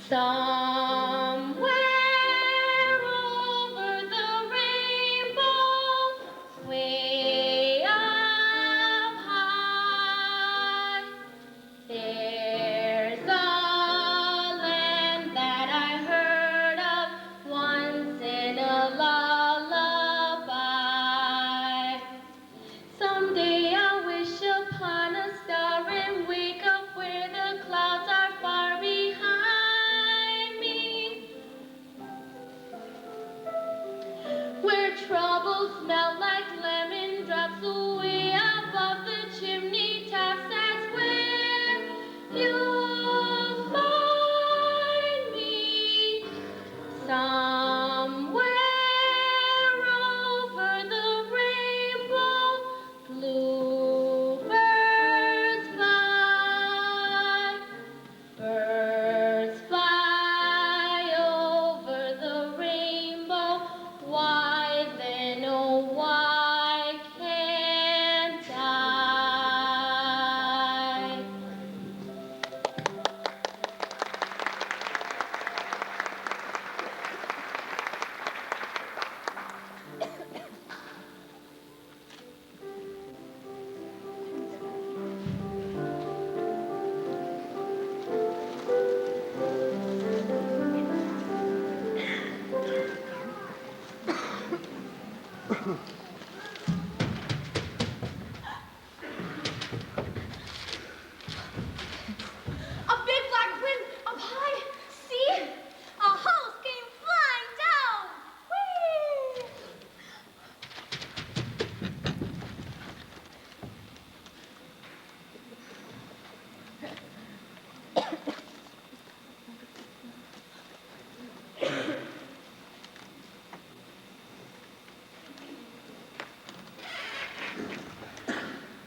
Somewhere over the rainbow, way up high, there's a land that I heard of once in a lullaby. Someday I'll wish upon a star and wake up where the clouds are far behind me, where troubles melt like lemon drops away above the chimney tops. That's where you'll find me. Somewhere over the rainbow, bluebirds fly. Birds fly over the rainbow. Why then, oh, why can't I? A big black wind up high. See? A house came flying down. Whee!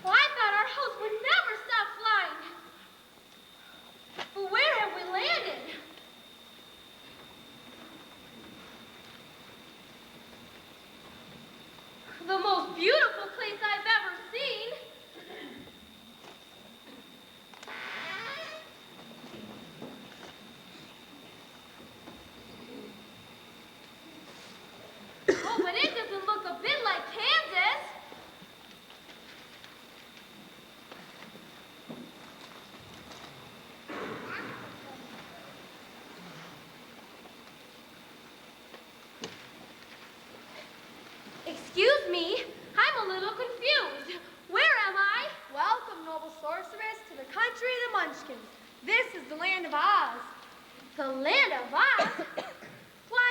Well, I thought our house would never stop flying. But where have we landed? The most beautiful place I've ever seen. Oh, but it doesn't look a bit like Kansas. Excuse me, I'm a little confused. Where am I? Welcome, noble sorceress, to the country of the Munchkins. This is the land of Oz. The land of Oz? Why,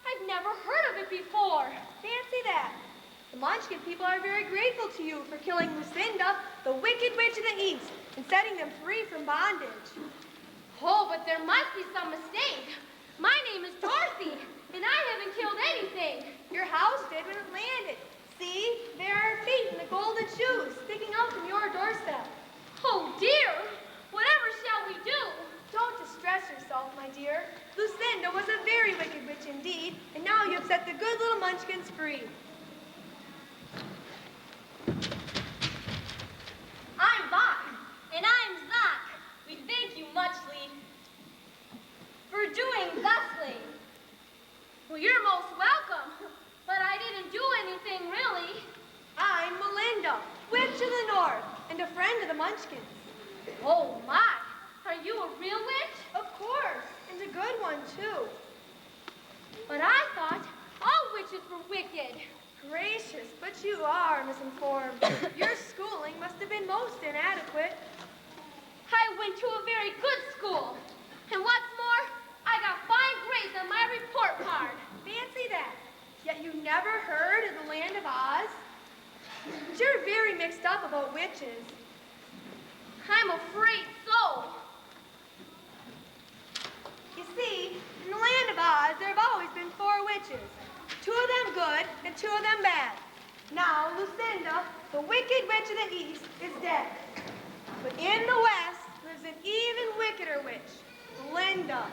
I've never heard of it before. Fancy that. The Munchkin people are very grateful to you for killing Lucinda, the wicked witch of the East, and setting them free from bondage. Oh, but there must be some mistake. My name is Dorothy, and I haven't killed anything. Your house did when it landed. See, there are feet and the golden shoes sticking out from your doorstep. Oh, dear. Whatever shall we do? Don't distress yourself, my dear. Lucinda was a very wicked witch indeed, and now you have set the good little Munchkins free. I'm Bach, and I'm Zach. We thank you muchly for doing thusly. Well, you're most welcome, but I didn't do anything really. I'm Melinda, witch of the North, and a friend of the Munchkins. Oh, my. Are you a real witch? Of course, and a good one, too. But I thought all witches were wicked. Gracious, but you are misinformed. Your schooling must have been most inadequate. I went to a very good school. And what's more, I got fine grades on my report card. Fancy that. Yet you never heard of the land of Oz? You're very mixed up about witches. I'm afraid so. You see, in the land of Oz, there have always been 4 witches. 2 of them good and 2 of them bad. Now, Lucinda, the wicked witch of the East, is dead. But in the West lives an even wickeder witch, Linda.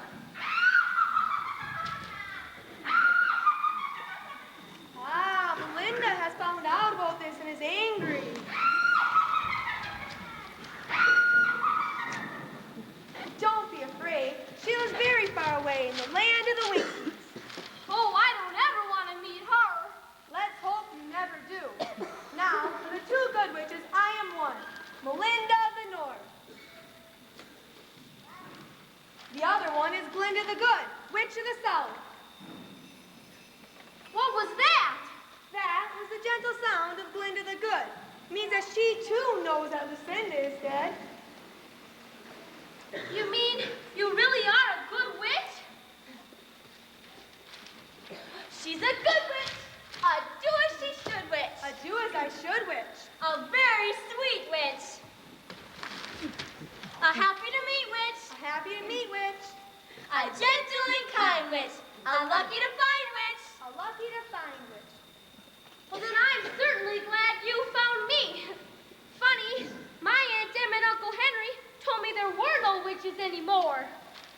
Ah, Melinda has found out about this and is angry. Don't be afraid. She lives very far one is Glinda the Good, Witch of the South. What was that? That was the gentle sound of Glinda the Good. Means that she too knows that Lucinda is dead. You mean you really are a good witch? She's a good witch. A do as she should witch. A do as I should witch. A very sweet witch. A happy to meet witch. A happy to meet witch. A gentle and kind witch. A lucky to find witch. A lucky to find witch. Well, then I'm certainly glad you found me. Funny, my Aunt Em and Uncle Henry told me there were no witches anymore.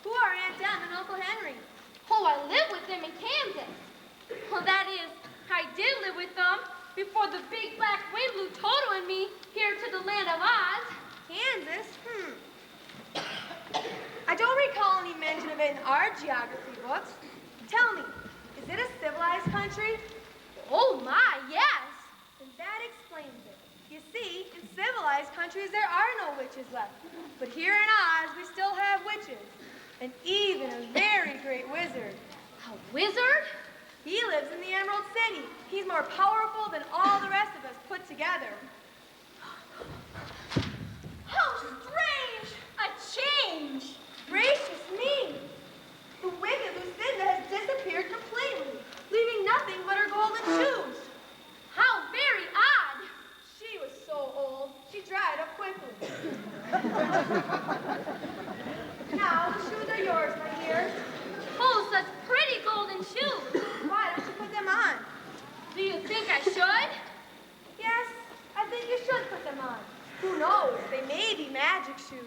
Who are Aunt Em and Uncle Henry? Oh, I live with them in Kansas. Well, that is, I did live with them before the big black wind blew Toto and me here to the land of Oz. Kansas? I don't recall any mention of it in our geography books. Tell me, is it a civilized country? Oh my, yes. And that explains it. You see, in civilized countries there are no witches left. But here in Oz, we still have witches. And even a very great wizard. A wizard? He lives in the Emerald City. He's more powerful than all the rest of us put together. How strange! A change! Gracious me! The wicked Lucinda has disappeared completely, leaving nothing but her golden shoes. How very odd! She was so old, she dried up quickly. Now, the shoes are yours, my dear. Oh, such pretty golden shoes. Why don't you put them on? Do you think I should? Yes, I think you should put them on. Who knows, they may be magic shoes.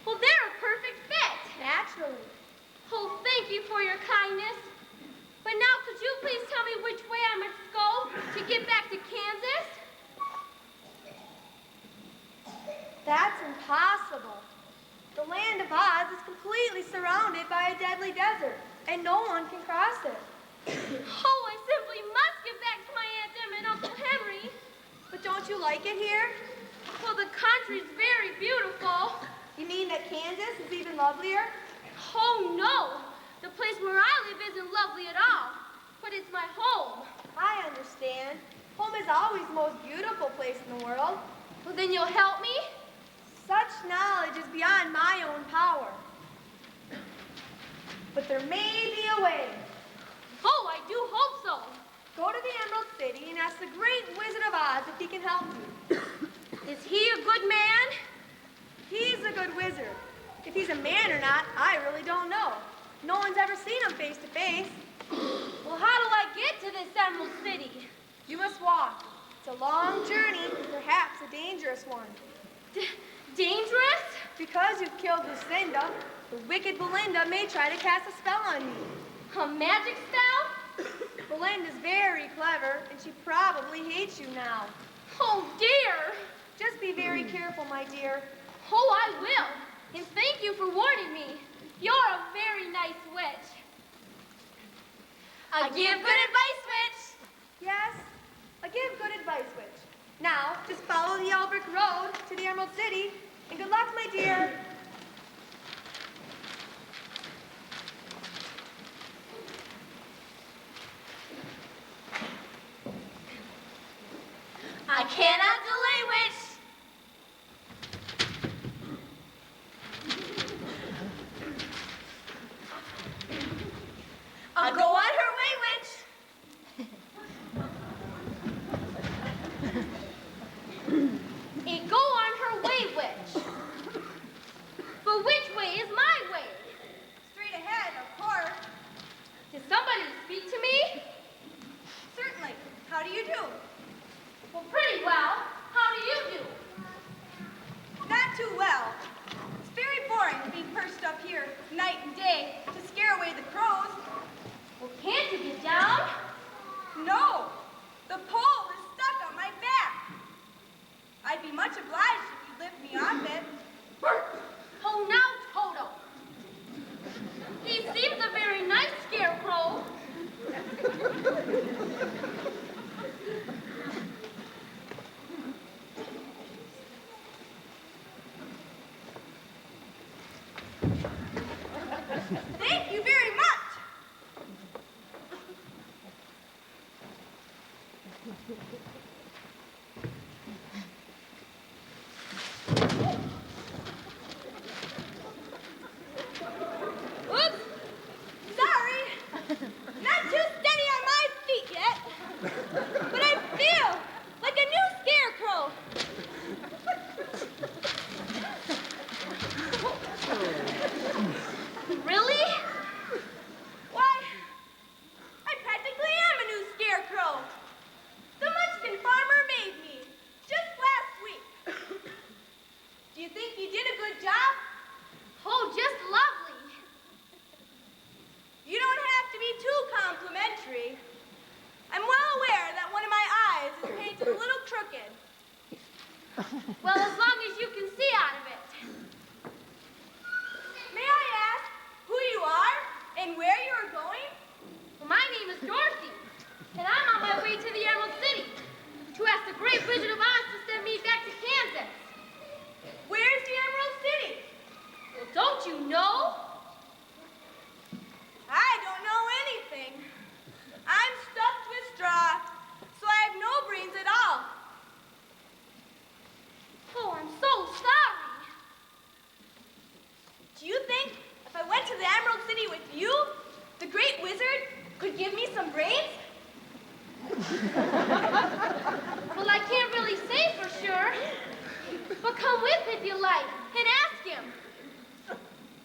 Well, they're a perfect fit. Naturally. Oh, thank you for your kindness. But now, could you please tell me which way I must go to get back to Kansas? That's impossible. The land of Oz is completely surrounded by a deadly desert, and no one can cross it. Oh, I simply must get back to my Aunt Em and Uncle Henry. But don't you like it here? Well, the country's very beautiful. You mean that Kansas is even lovelier? Oh, no. The place where I live isn't lovely at all. But it's my home. I understand. Home is always the most beautiful place in the world. Well, then you'll help me? Such knowledge is beyond my own power. But there may be a way. Oh, I do hope so. Go to the Emerald City and ask the great Wizard of Oz if he can help you. Is he a good man? He's a good wizard. If he's a man or not, I really don't know. No one's ever seen him face to face. Well, how do I get to this Emerald City? You must walk. It's a long journey, perhaps a dangerous one. Dangerous? Because you've killed Lucinda, the wicked Belinda may try to cast a spell on you. A magic spell? Belinda's very clever, and she probably hates you now. Oh, dear. Just be very careful, my dear. Oh, I will. And thank you for warning me. You're a very nice witch. A give good advice, witch. Yes, I give good advice, witch. Now, just follow the yellow brick road to the Emerald City, and good luck, my dear. I cannot delay, witch. I'll go on her way, witch. And go on her way, witch. But which way is my way? Straight ahead, of course. Did somebody speak to me? Certainly. How do you do? Well, pretty well. How do you do? Not too well. It's very boring to be perched up here night and day to scare away the crows. Well, can't you get down? No, the pole is stuck on my back. I Oops! Sorry! Not too steady on my feet yet. But I feel like a new scarecrow. Really? Why, I practically am a new scarecrow. The Munchkin farmer made me just last week. Do you think you did a good job? Oh, just lovely. You don't have to be too complimentary. I'm well aware that one of my eyes is painted a little crooked. Well, as long as you can see out of it. May I ask who you are and where you are going? Well, my name is Dorothy, and I'm on my way to the Emerald City to ask the Great Wizard of Oz to send me back to Kansas. Where's the Emerald City? Well, don't you know? I don't know anything. I'm stuffed with straw, so I have no brains at all. Oh, I'm so sorry. Do you think if I went to the Emerald City with you, the Great Wizard could give me some brains? Well, I can't really say for sure. But come with if you like and ask him.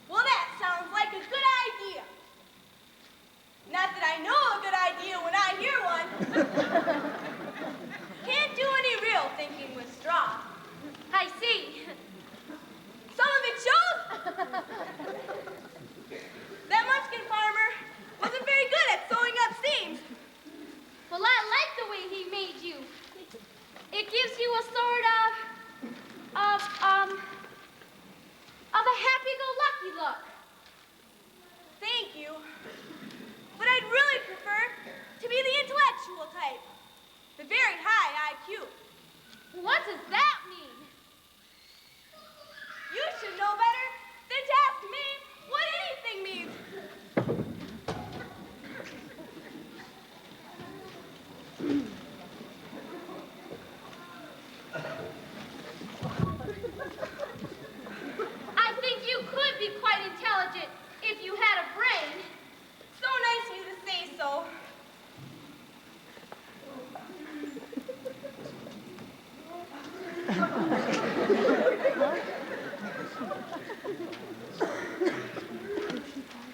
Well, that sounds like a good idea. Not that I know a good idea when I hear one. Can't do any real thinking with straw. I see. Some of it shows. That Munchkin farmer wasn't very good at sewing up seams. Well, I like the way he made you. It gives you a sort of a happy-go-lucky look. Thank you. But I'd really prefer to be the intellectual type. The very high IQ. What does that mean? You should know better than to ask me what anything means. I think you could be quite intelligent if you had a brain. So nice of you to say so.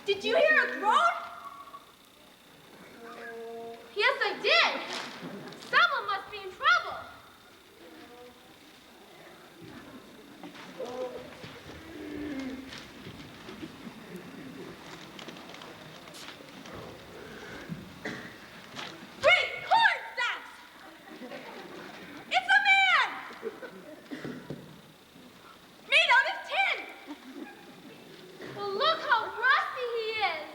Did you hear a groan? Yes, I did. Someone must be in trouble. Great corn stalks! It's a man! Made out of tin! Well, look how rusty he is!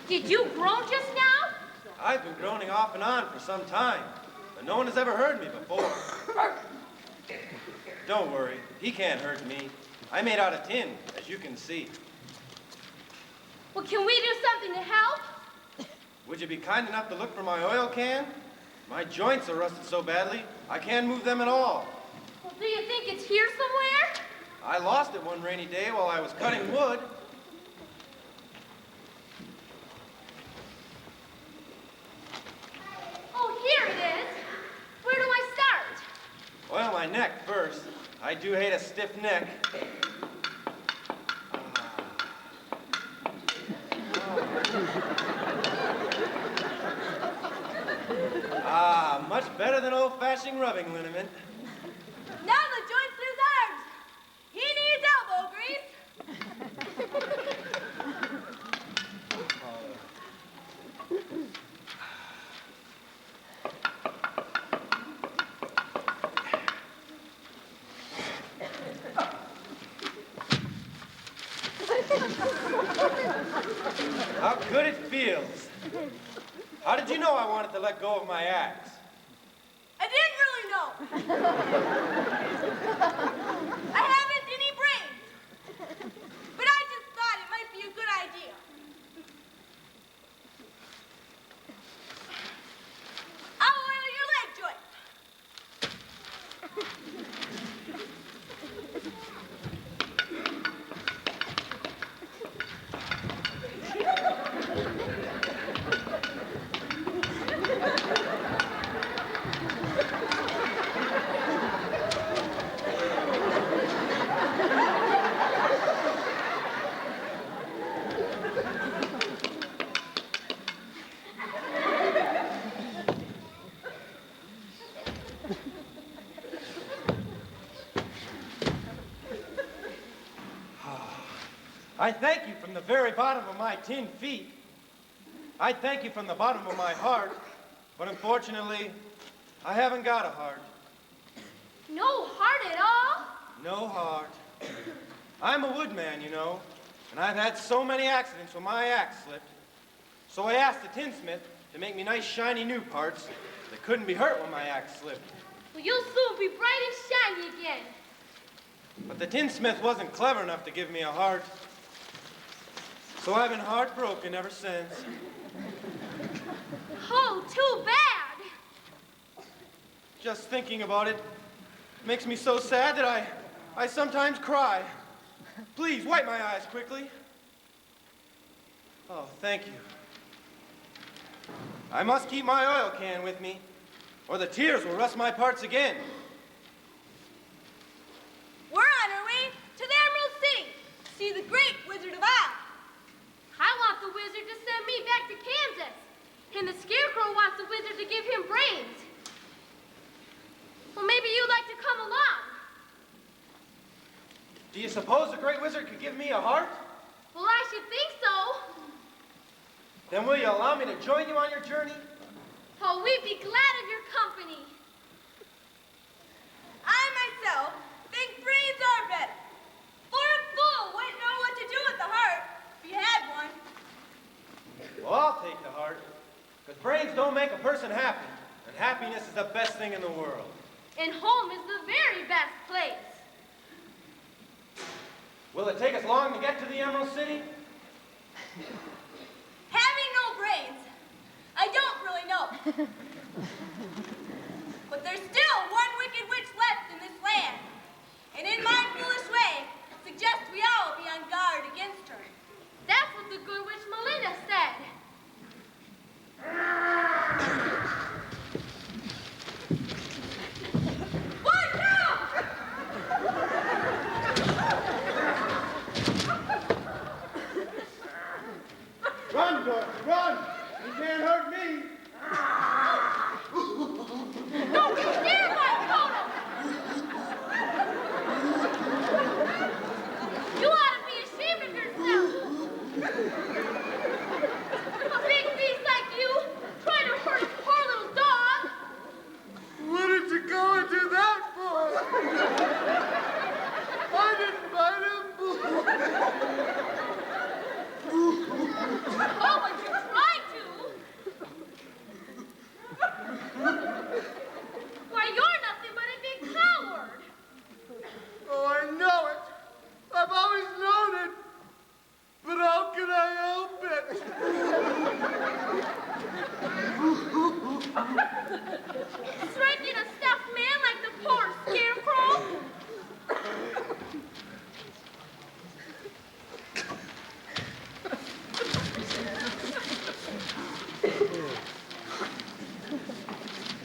Did you groan just now? I've been groaning off and on for some time, but no one has ever heard me before. Don't worry, he can't hurt me. I'm made out of tin, as you can see. Well, can we do something to help? Would you be kind enough to look for my oil can? My joints are rusted so badly, I can't move them at all. Well, do you think it's here somewhere? I lost it one rainy day while I was cutting wood. Oh, here it is. Where do I start? Oil my neck first. I do hate a stiff neck. Much better than old-fashioned rubbing liniment. Now the joint's his arms. He needs elbow grease. How good it feels. How did you know I wanted to let go of my axe? I didn't really know. I haven't any brains. But I just thought it might be a good idea. I'll oil your leg joint. I thank you from the very bottom of my 10 feet. I thank you from the bottom of my heart, but unfortunately, I haven't got a heart. No heart at all? No heart. I'm a woodman, you know, and I've had so many accidents when my axe slipped. So I asked the tinsmith to make me nice, shiny new parts that couldn't be hurt when my axe slipped. Well, you'll soon be bright and shiny again. But the tinsmith wasn't clever enough to give me a heart. So I've been heartbroken ever since. Oh, too bad. Just thinking about it makes me so sad that I sometimes cry. Please, wipe my eyes quickly. Oh, thank you. I must keep my oil can with me, or the tears will rust my parts again. We're on our way to the Emerald City to see the great Wizard of Oz. I want the wizard to send me back to Kansas, and the Scarecrow wants the wizard to give him brains. Well, maybe you'd like to come along. Do you suppose the great wizard could give me a heart? Well, I should think so. Then will you allow me to join you on your journey? Oh, we'd be glad of your company. I myself think brains are better. For a fool wouldn't know what to do with the heart if he had one. Well, I'll take the heart, because brains don't make a person happy, and happiness is the best thing in the world. And home is the very best place. Will it take us long to get to the Emerald City? Having no brains, I don't really know. But there's still one wicked witch left in this land. And in my foolish way, suggest we all be on guard against her. That's what the good witch Melinda said. Watch out! Run, Dorothy, run! You can't hurt me! Don't be scared, my Toto! You ought to be ashamed of yourself! A big beast like you trying to hurt a poor little dog! What did you go and do that for? I didn't bite him! Oh, but you tried to! Why, you're nothing but a big coward! Oh, I know it! I've always known it! But how can I help it? Striking a stuffed man like the poor Scarecrow?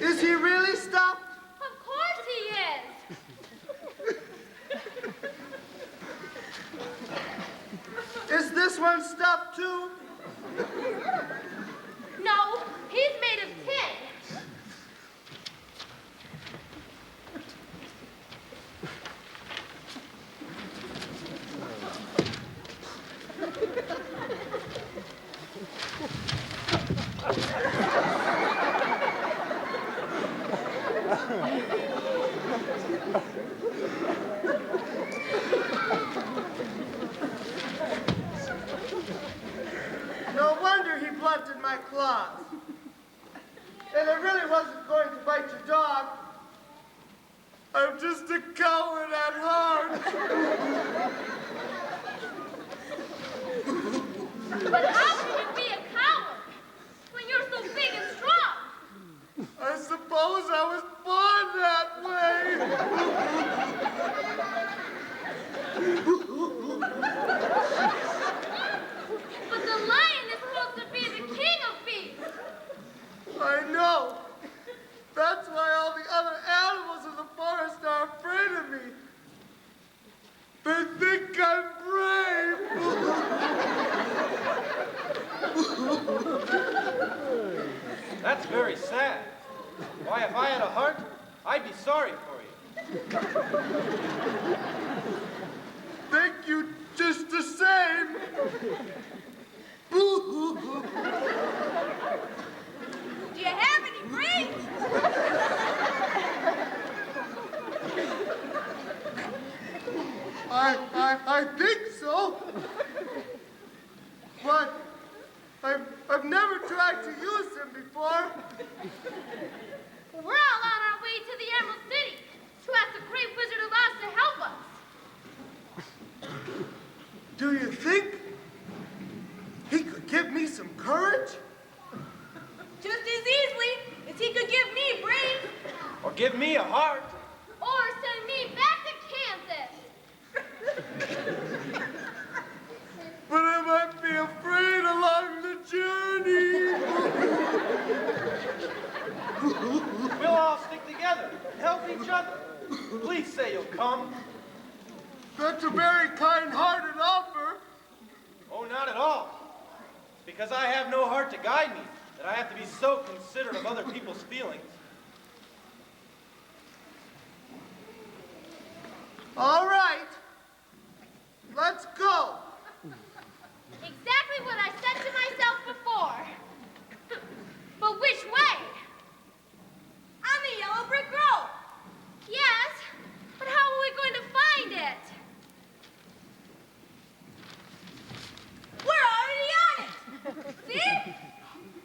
Is he really stuffed? Of course he is! Is this one stuffed too? No, he's made of tin. No wonder he blunted my claws. And I really wasn't going to bite your dog. I'm just a coward at heart. But how can you be a coward when you're so big and strong? I suppose I was born that way. But the lion is supposed to be the king of beasts. I know. That's why all the other animals in the forest are afraid of me. They think I'm brave. That's very sad. Why, if I had a heart, I'd be sorry for you. Thank you just the same. Do you have any brains? I think so. But I've never tried to use them before. We're all on our way to the Emerald City to ask the great Wizard of Oz to help us. Do you think he could give me some courage? Just as easily as he could give me brains Or give me a heart. or send me back to Kansas. But I might be afraid along the journey. We'll all stick together and help each other. Please say you'll come. That's a very kind-hearted offer. Oh, not at all. It's because I have no heart to guide me that I have to be so considerate of other people's feelings. All right. Let's go. Exactly what I said to myself before. But which way? On the Yellow Brick Road. Yes, but how are we going to find it? We're already on it. See?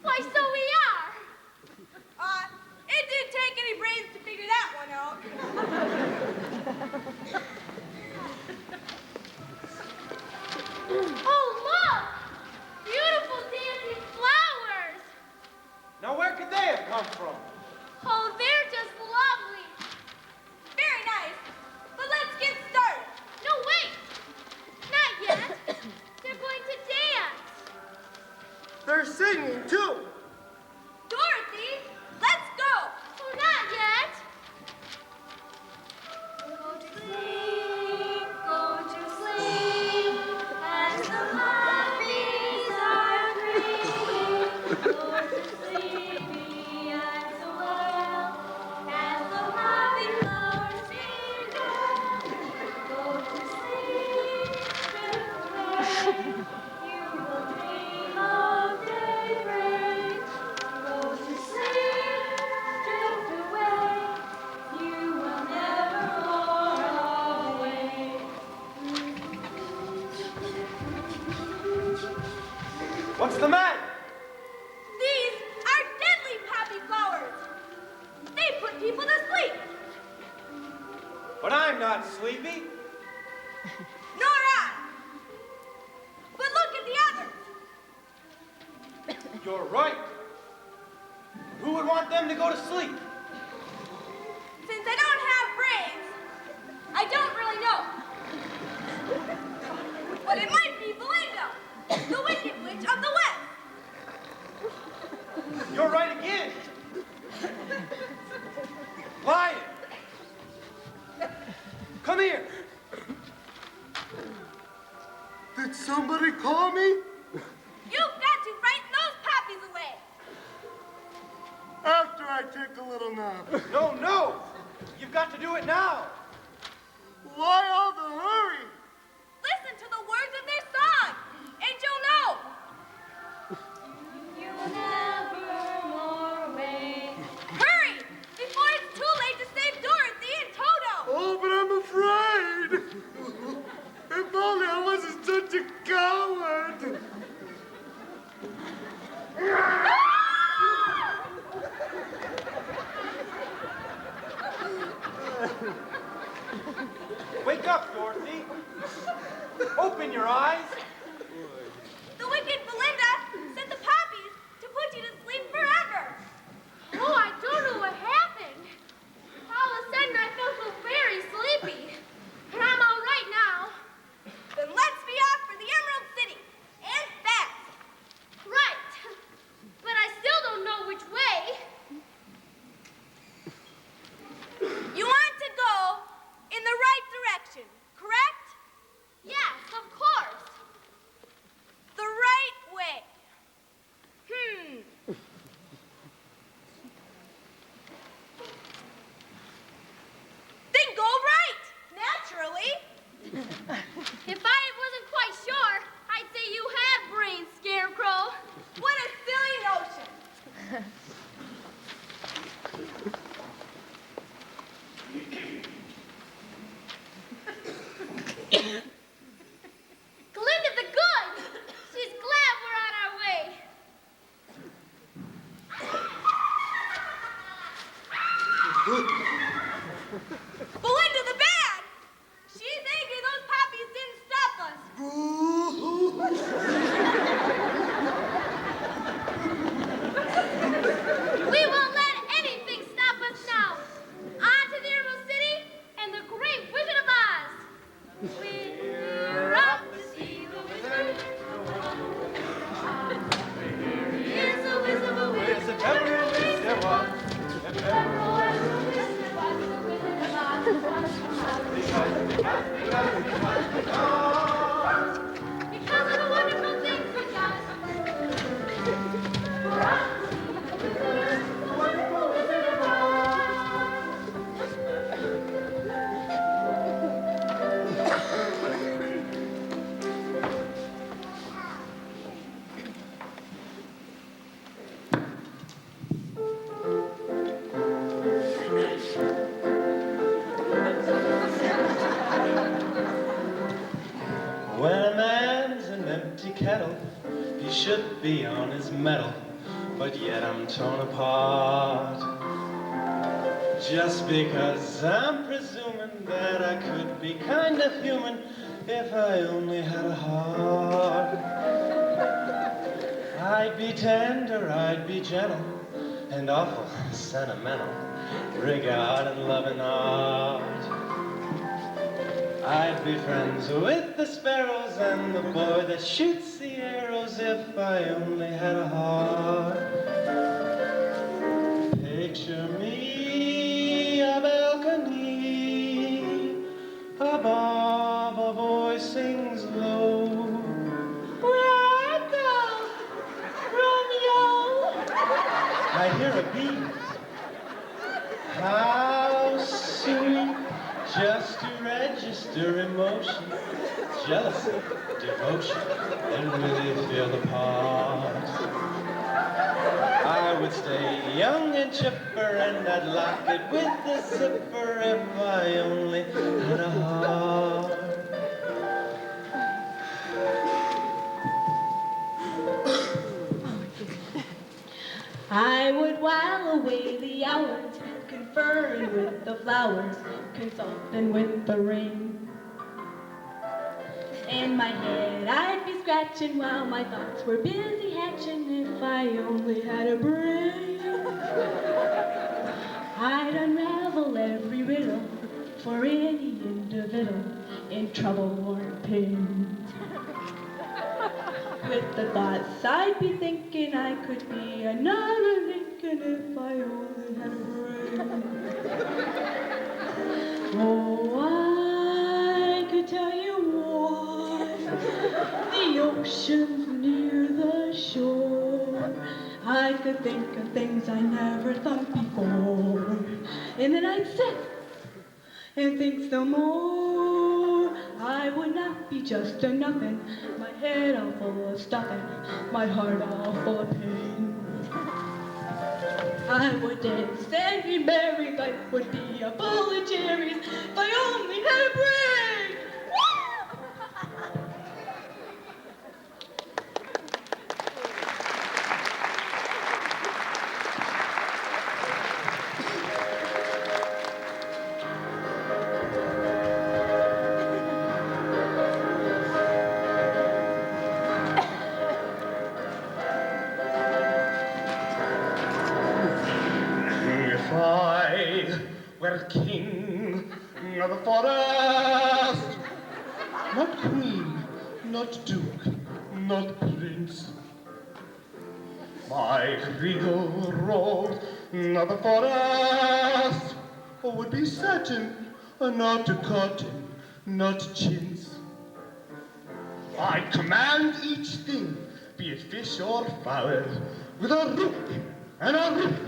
Why, so we are. It didn't take any brains to figure that one out. Oh, look! Beautiful dancing flowers! Now, where could they have come from? Oh, they're just lovely. Very nice. But let's get started. No, wait. Not yet. They're going to dance. They're singing, too. Dorothy, let's go. Oh, not yet. Go to sleep, as the puppies are dreaming. Go to sleep, be as well, as the poppy flowers sing. Go to sleep, drift away. You will dream of daybreak. Go to sleep, drift away. You will never roar away. What's the matter? These are deadly poppy flowers. They put people to sleep. But I'm not sleepy. Nor I. But look at the others. You're right. Who would want them to go to sleep? Since I don't have brains, I don't really know. But it might be Belinda, the Wicked Witch of the West. You're right again. Lion. Come here. Did somebody call me? You've got to frighten those poppies away. After I take a little nap. No. You've got to do it now. Why all the hurry? Listen to the words of their song, and you'll know. You will never should be on his medal, but yet I'm torn apart. Just because I'm presuming that I could be kind of human if I only had a heart. I'd be tender, I'd be gentle, and awful sentimental, regarding loving art. I'd be friends with the sparrows and the boy that shoots the arrows if I only had a heart. Picture me a balcony, above a voice sings low. Welcome, Romeo. I hear a beat. How soon? Just to register emotion, jealousy, devotion, and really feel the part. I would stay young and chipper, and I'd lock it with the zipper if I only had a heart. I would while away the hours, conferring with the flowers, consulting with the rain. In my head I'd be scratching while my thoughts were busy hatching if I only had a brain. I'd unravel every riddle for any individual in trouble or pain. With the thoughts I'd be thinking I could be another Lincoln if I only had a brain. Oh, I could tell you why the ocean's near the shore. I could think of things I never thought before, and then I'd sit and think some more. I would not be just a nothing, my head all full of stuffing, my heart all full of pain. I would dance and be merry, life would be a bowl of cherries if I only had a brain. King of the forest, not queen, not duke, not prince. My regal robe of the forest would be satin, not cotton, not chintz. I command each thing, be it fish or fowl, with a roop and a roop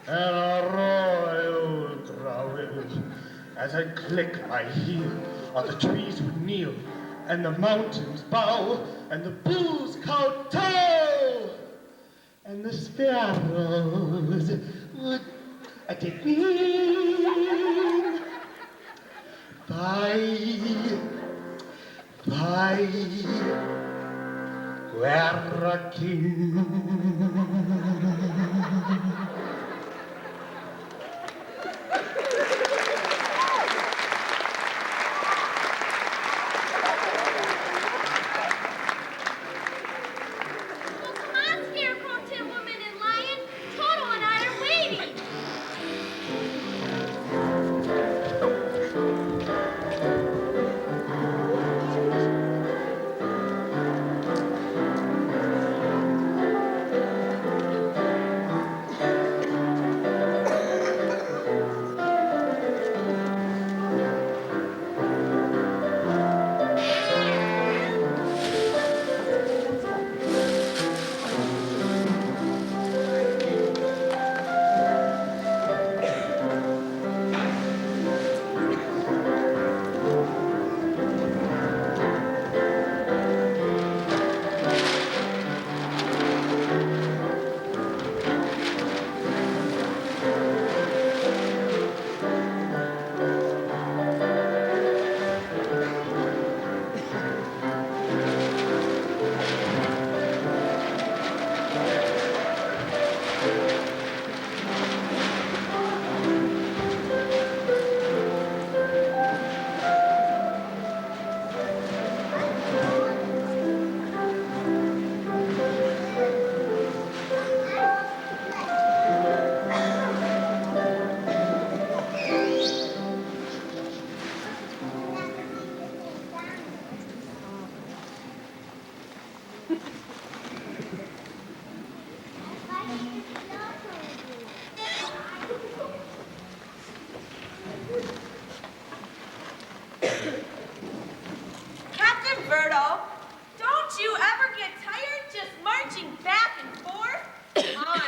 and a royal growl. As I click my heel, all the trees would kneel, and the mountains bow, and the bulls kowtow, and the sparrows would take me in. Bye, we're a king.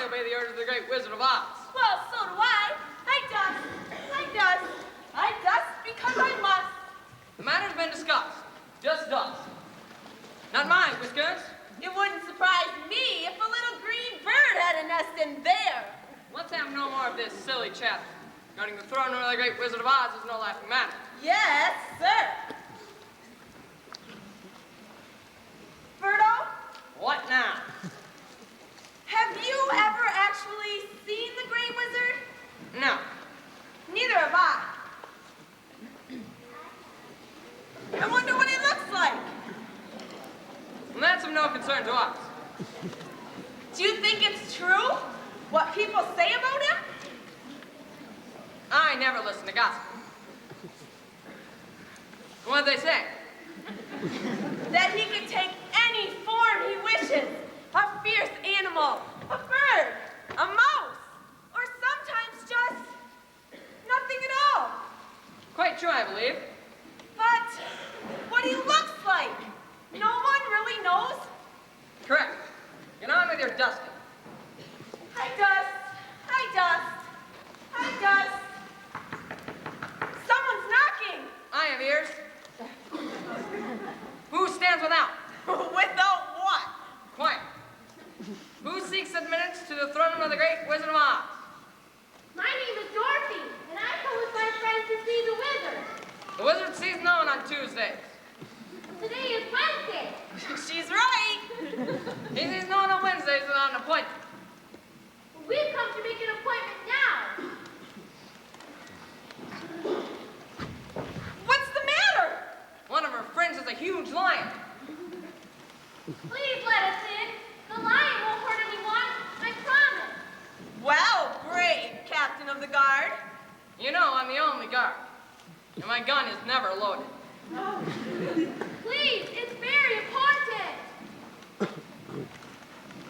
obey the orders of the great Wizard of Oz. Well, so do I. I does. I does because I must. The matter's been discussed. Just does. Not mine, Whiskers. It wouldn't surprise me if a little green bird had a nest in there. Let's have no more of this silly chatter. Guarding the throne of the great Wizard of Oz is no laughing matter. Yes, sir. Birdo, What now? have you ever actually seen the Great Wizard? No. Neither have I. I wonder what he looks like. And that's of no concern to us. Do you think it's true what people say about him? I never listen to gossip. What'd they say? That he can take any form he wishes. A fierce animal, a bird, a mouse, or sometimes just nothing at all. Quite true, I believe. But what he looks like, no one really knows. Correct. Get on with your dusting. Hi, Dust. Someone's knocking. I have ears. Who stands without? Without what? Quiet. Who seeks admittance to the throne of the great Wizard of Oz? My name is Dorothy, and I come with my friends to see the wizard. The wizard sees no one on Tuesdays. Today is Wednesday. She's right. He sees no one on Wednesdays without an appointment. We've come to make an appointment now. What's the matter? One of her friends is a huge lion. Please let us in. The lion won't hurt anyone. I promise. Well, brave Captain of the Guard. You know I'm the only guard. And my gun is never loaded. Please, it's very important.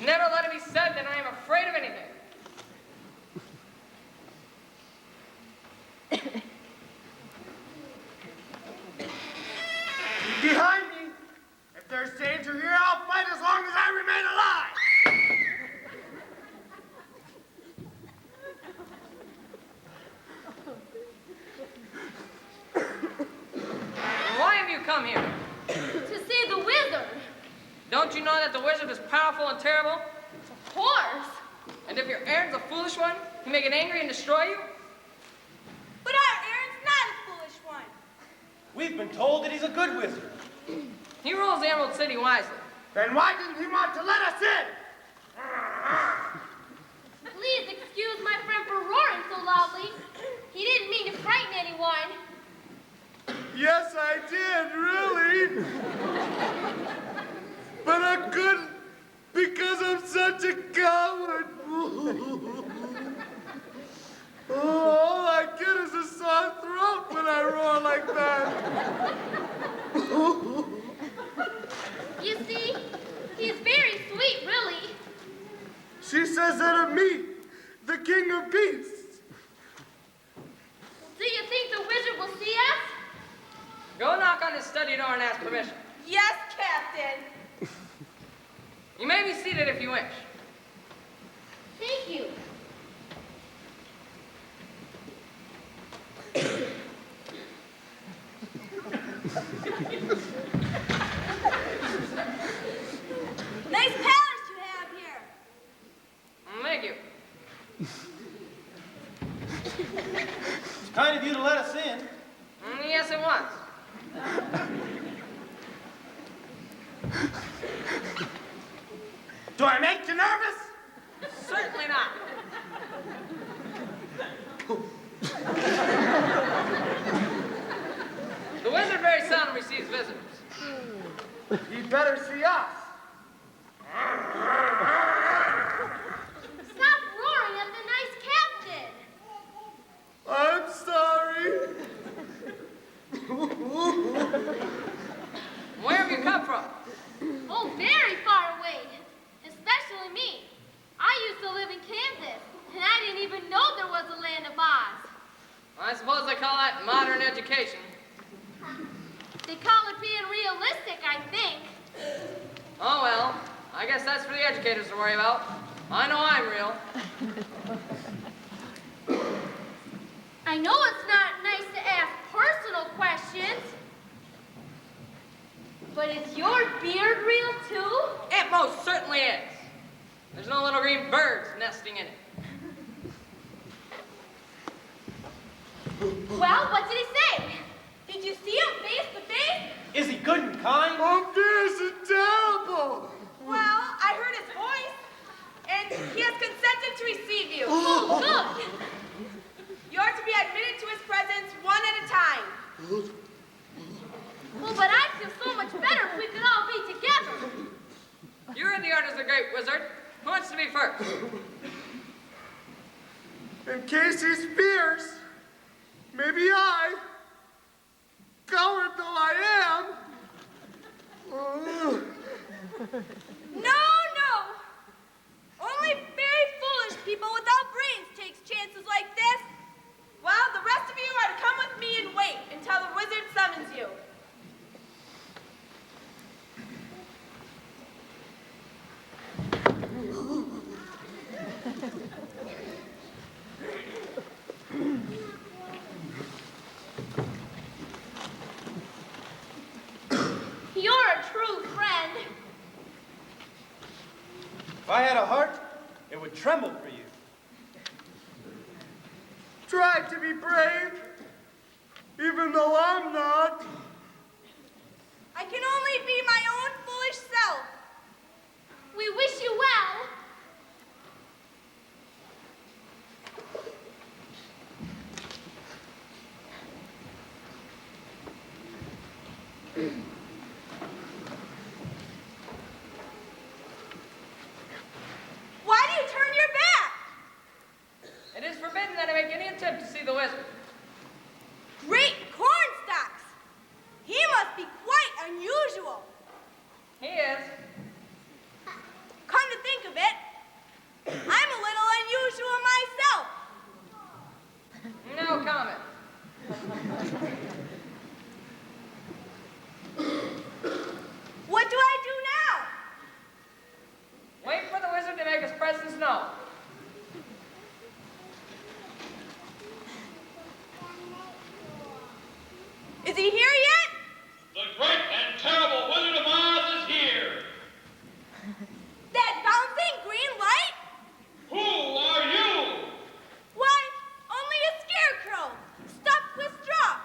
Never let it be said that I am afraid of anything. Behind me! If there's danger here, I'll fight as long as I remain alive! Why have you come here? To see the wizard. Don't you know that the wizard is powerful and terrible? Of course. And if your errand's a foolish one, he may get angry and destroy you? But our errand's not a foolish one. We've been told that he's a good wizard. He rules the Emerald City wisely. Then why didn't he want to let us in? Please excuse my friend for roaring so loudly. He didn't mean to frighten anyone. Yes, I did, really. But I couldn't because I'm such a coward. All I get is a sore throat when I roar like that. You see, he's very sweet, really. She says that of me, the king of beasts. Do you think the wizard will see us? Go knock on his study door and ask permission. Yes, Captain. You may be seated if you wish. Thank you. Nice palace you have here. Thank you. It's kind of you to let us in. Yes, it was. Do I make you nervous? Certainly not. The wizard very seldom receives visitors. He'd better see us. Stop roaring at the nice captain. I'm sorry. Where have you come from? Oh, very far away. Especially me. I used to live in Kansas, and I didn't even know there was a land of Oz. I suppose they call that modern education. They call it being realistic, I think. Oh well, I guess that's for the educators to worry about. I know I'm real. I know it's not nice to ask personal questions, but is your beard real too? It most certainly is. There's no little green birds nesting in it. Well, what did he say? Did you see him face to face? Is he good and kind? Oh, this is terrible. Well, I heard his voice, and he has consented to receive you. Oh, good. You are to be admitted to his presence one at a time. Well, but I'd feel so much better if we could all be together. You're in the orders of the Great Wizard. Who wants to be first? In case he's fierce, maybe I, coward though I am. No, no. Only very foolish people without brains takes chances like this. Well, the rest of you are to come with me and wait until the wizard summons you. You're a true friend. If I had a heart, it would tremble for you. Try to be brave, even though I'm not. I can only be my own foolish self. We wish you well. Why do you turn your back? It is forbidden that I make any attempt to see the wizard. Great cornstalks! He must be quite unusual. He is. Come to think of it, I'm a little unusual myself. No comment. What do I do now? Wait for the wizard to make his presence known. Is he here yet? The great and terrible Wizard of Oz is here. That bouncing green light? Who are you? Why, only a scarecrow, stuffed with straw.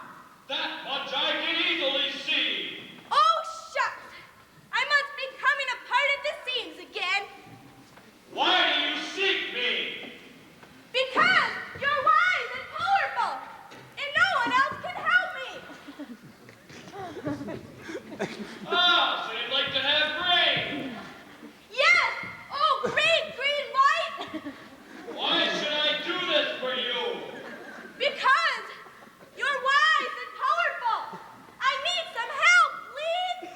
That much I can easily see. Oh, shucks! I must be coming apart at the seams again. Why do you seek me? Because you're wise and powerful, and no one else can help me. Ah, so you'd like to have brains. Yes! Oh, great green light! Why should I do this for you? Because you're wise and powerful. I need some help, please.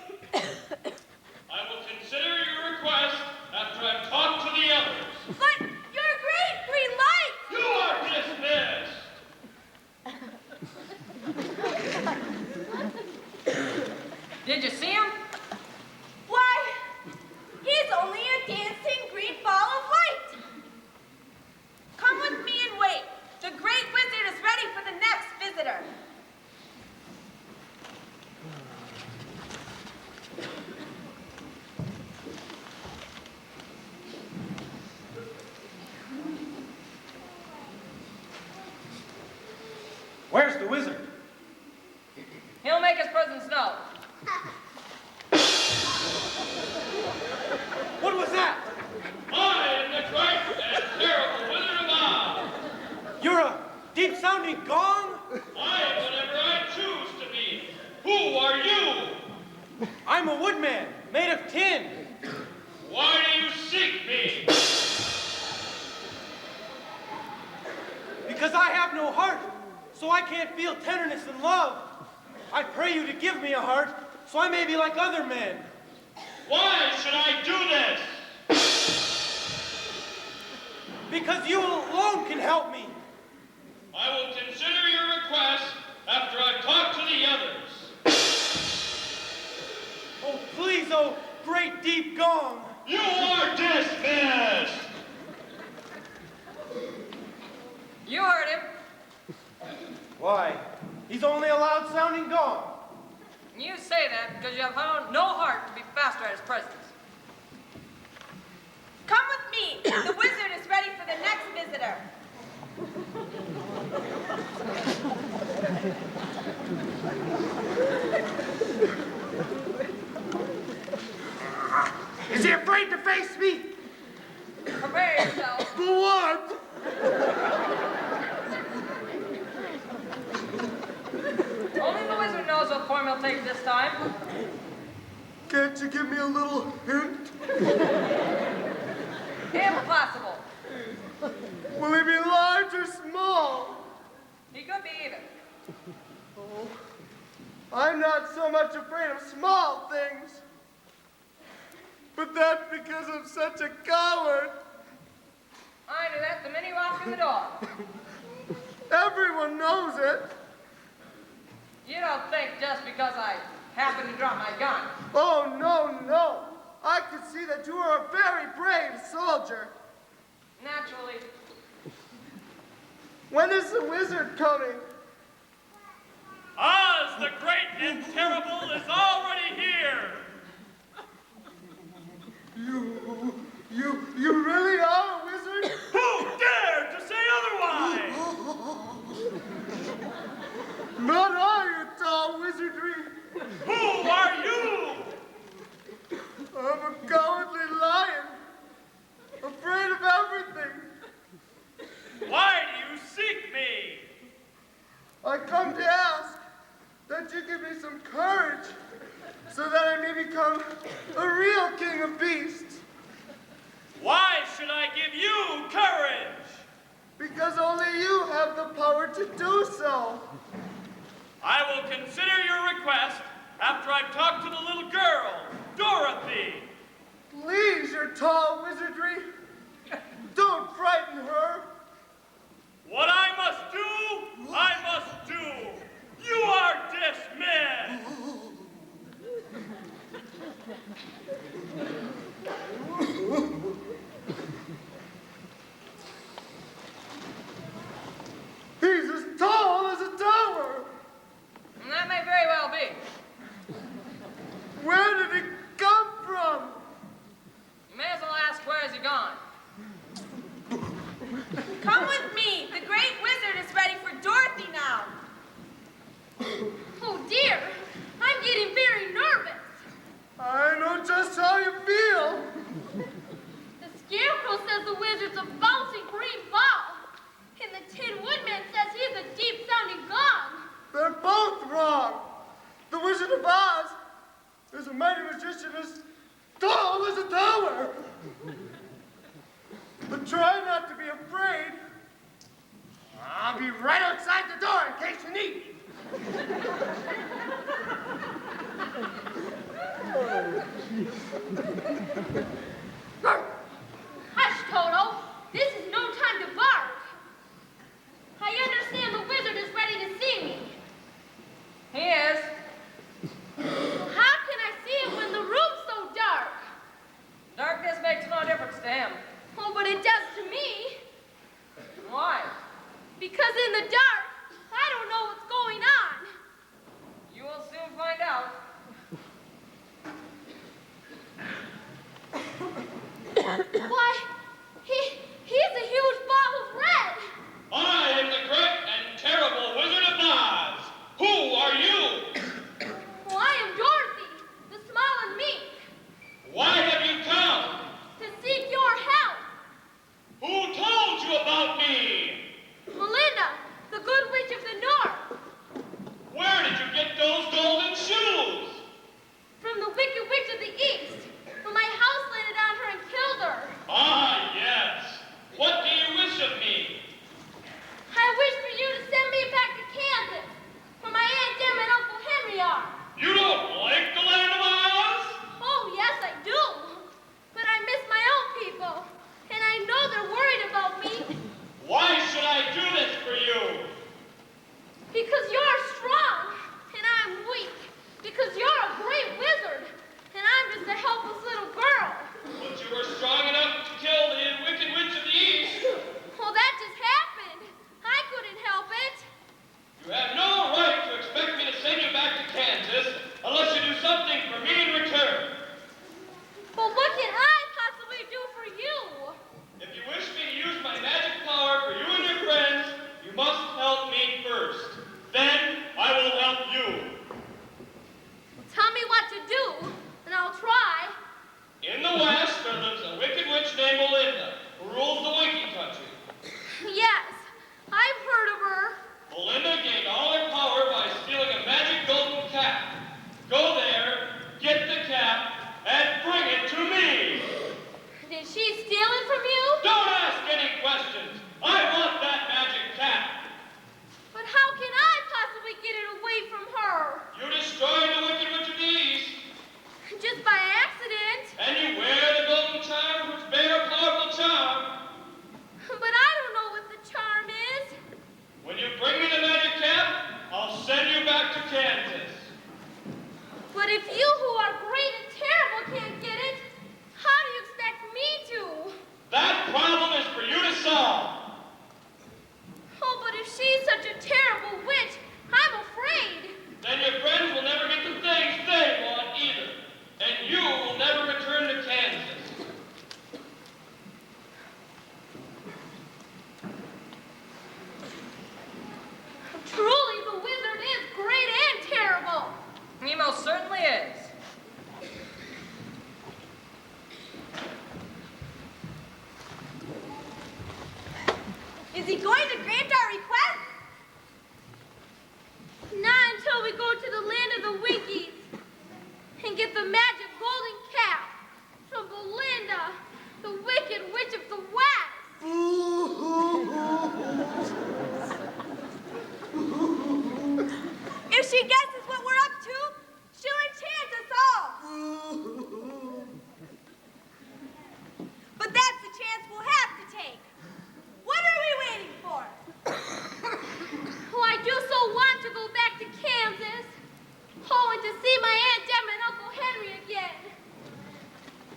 I will consider your request after I've talked to the others. But you're a great green light. You are dismissed. Did you see him? Why, he's only a dancing green ball of light. Come with me and wait. The great wizard is ready for the next visitor. Where's the wizard? He'll make his presence known. What was that? I am the great and terrible Wizard of Oz. You're a deep-sounding gong? I am whatever I choose to be. Who are you? I'm a woodman, made of tin. Why do you seek me? Because I have no heart, so I can't feel tenderness and love. I pray you to give me a heart, so I may be like other men. Why should I do this? Because you alone can help me. I will consider your request after I've talked to the others. Oh, please, oh, great deep gong. You are dismissed. Why, he's only a loud sounding gong. You say that because you have found no heart to be faster at his presence. Come with me. The wizard is ready for the next visitor. Is he afraid to face me? Prepare yourself. For what? Only the wizard knows what form he'll take this time. Can't you give me a little hint? Impossible. Will he be large or small? He could be even. Oh, I'm not so much afraid of small things. But that's because I'm such a coward. I knew that the minute you walked in the door. Everyone knows it. You don't think just because I happen to drop my gun. Oh, no, no. I can see that you are a very brave soldier. Naturally. When is the wizard coming? Oz the Great and Terrible is already here. You really are a wizard? Who dared to say otherwise? Not I, you tall wizardry. Who are you? I'm a cowardly lion, afraid of everything. Why do you seek me? I come to ask that you give me some courage so that I may become a real king of beasts. Why should I give you courage? Because only you have the power to do so. I will consider your request after I've talked to the little girl, Dorothy. Please, your tall wizardry, don't frighten her. What I must do, I must do. You are dismissed. He's as tall as a tower. And that may very well be. Where did he come from? You may as well ask, where has he gone? Come with me. The great wizard is ready for Dorothy now. Oh dear, I'm getting very nervous. I know just how you feel. The Scarecrow says the wizard's a bouncing green ball. And the Tin Woodman says he's a deep-sounding gong. They're both wrong. The Wizard of Oz is a mighty magician as tall as a tower. But try not to be afraid. I'll be right outside the door in case you need me. Hush, Toto. This is no time to bark. I understand the wizard is ready to see me. He is. How can I see him when the room's so dark? Darkness makes no difference to him. Oh, but it does to me. Why? Because in the dark, I don't know what's going on. You will soon find out. Why, he's a huge ball of red. I am the great and terrible Wizard of Oz. Who are you? Well, I am Dorothy, the small and meek, Why have you come? to seek your help. Who told you about me? Melinda, the good witch of the north, Where did you get those golden shoes? from the wicked witch of the east. But my house landed on her and killed her. Ah, yes. What do you wish of me? I wish for you to send me back to Kansas, where my Aunt Em and Uncle Henry are. You don't like the land of Oz? Oh, yes, I do. But I miss my own people, and I know they're worried about me Why should I do this for you? because you're strong, and I'm weak. Because you're a great wizard, and I'm just a helpless little girl. But you were strong enough to kill the wicked witch of the East. Well, that he going to grant our request? Not until we go to the land of the Winkies and get the magic golden cap from Belinda, the Wicked Witch of the West. If she guesses what we're up to, she'll enchant us all. But that's the chance we'll have to take. What are we waiting for? Oh, I do so want to go back to Kansas. Oh, and to see my Aunt Em and Uncle Henry again.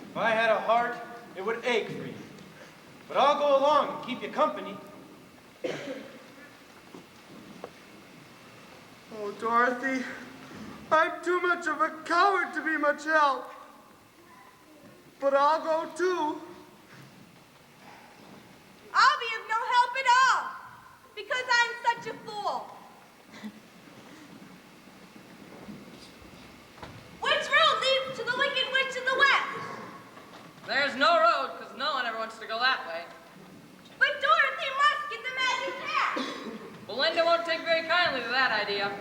If I had a heart, it would ache for you. But I'll go along and keep you company. Oh, Dorothy, I'm too much of a coward to be much help. But I'll go too. I'll be of no help at all, because I'm such a fool. Which road leads to the Wicked Witch of the West? There's no road, because no one ever wants to go that way. But Dorothy must get the magic hat. Belinda won't take very kindly to that idea.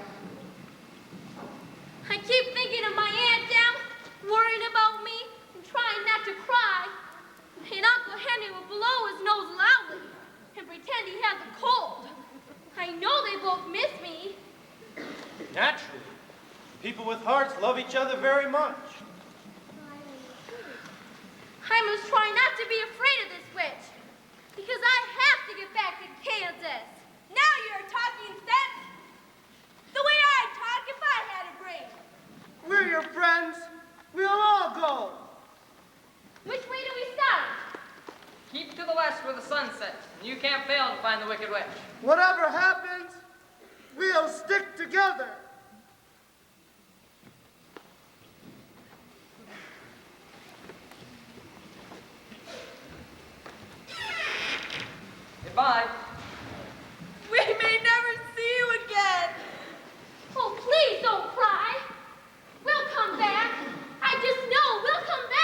I keep thinking of my Aunt Em, worrying about me and trying not to cry. And Uncle Henry will blow his nose loudly and pretend he has a cold. I know they both miss me. Naturally. People with hearts love each other very much. I must try not to be afraid of this witch, because I have to get back to Kansas. Now you're talking sense. The way I'd talk if I had a brain. We're your friends. We'll all go. Which way do we start? Keep to the west where the sun sets, and you can't fail to find the Wicked Witch. Whatever happens, we'll stick together. Goodbye. We may never see you again. Oh, please don't cry. We'll come back. I just know we'll come back.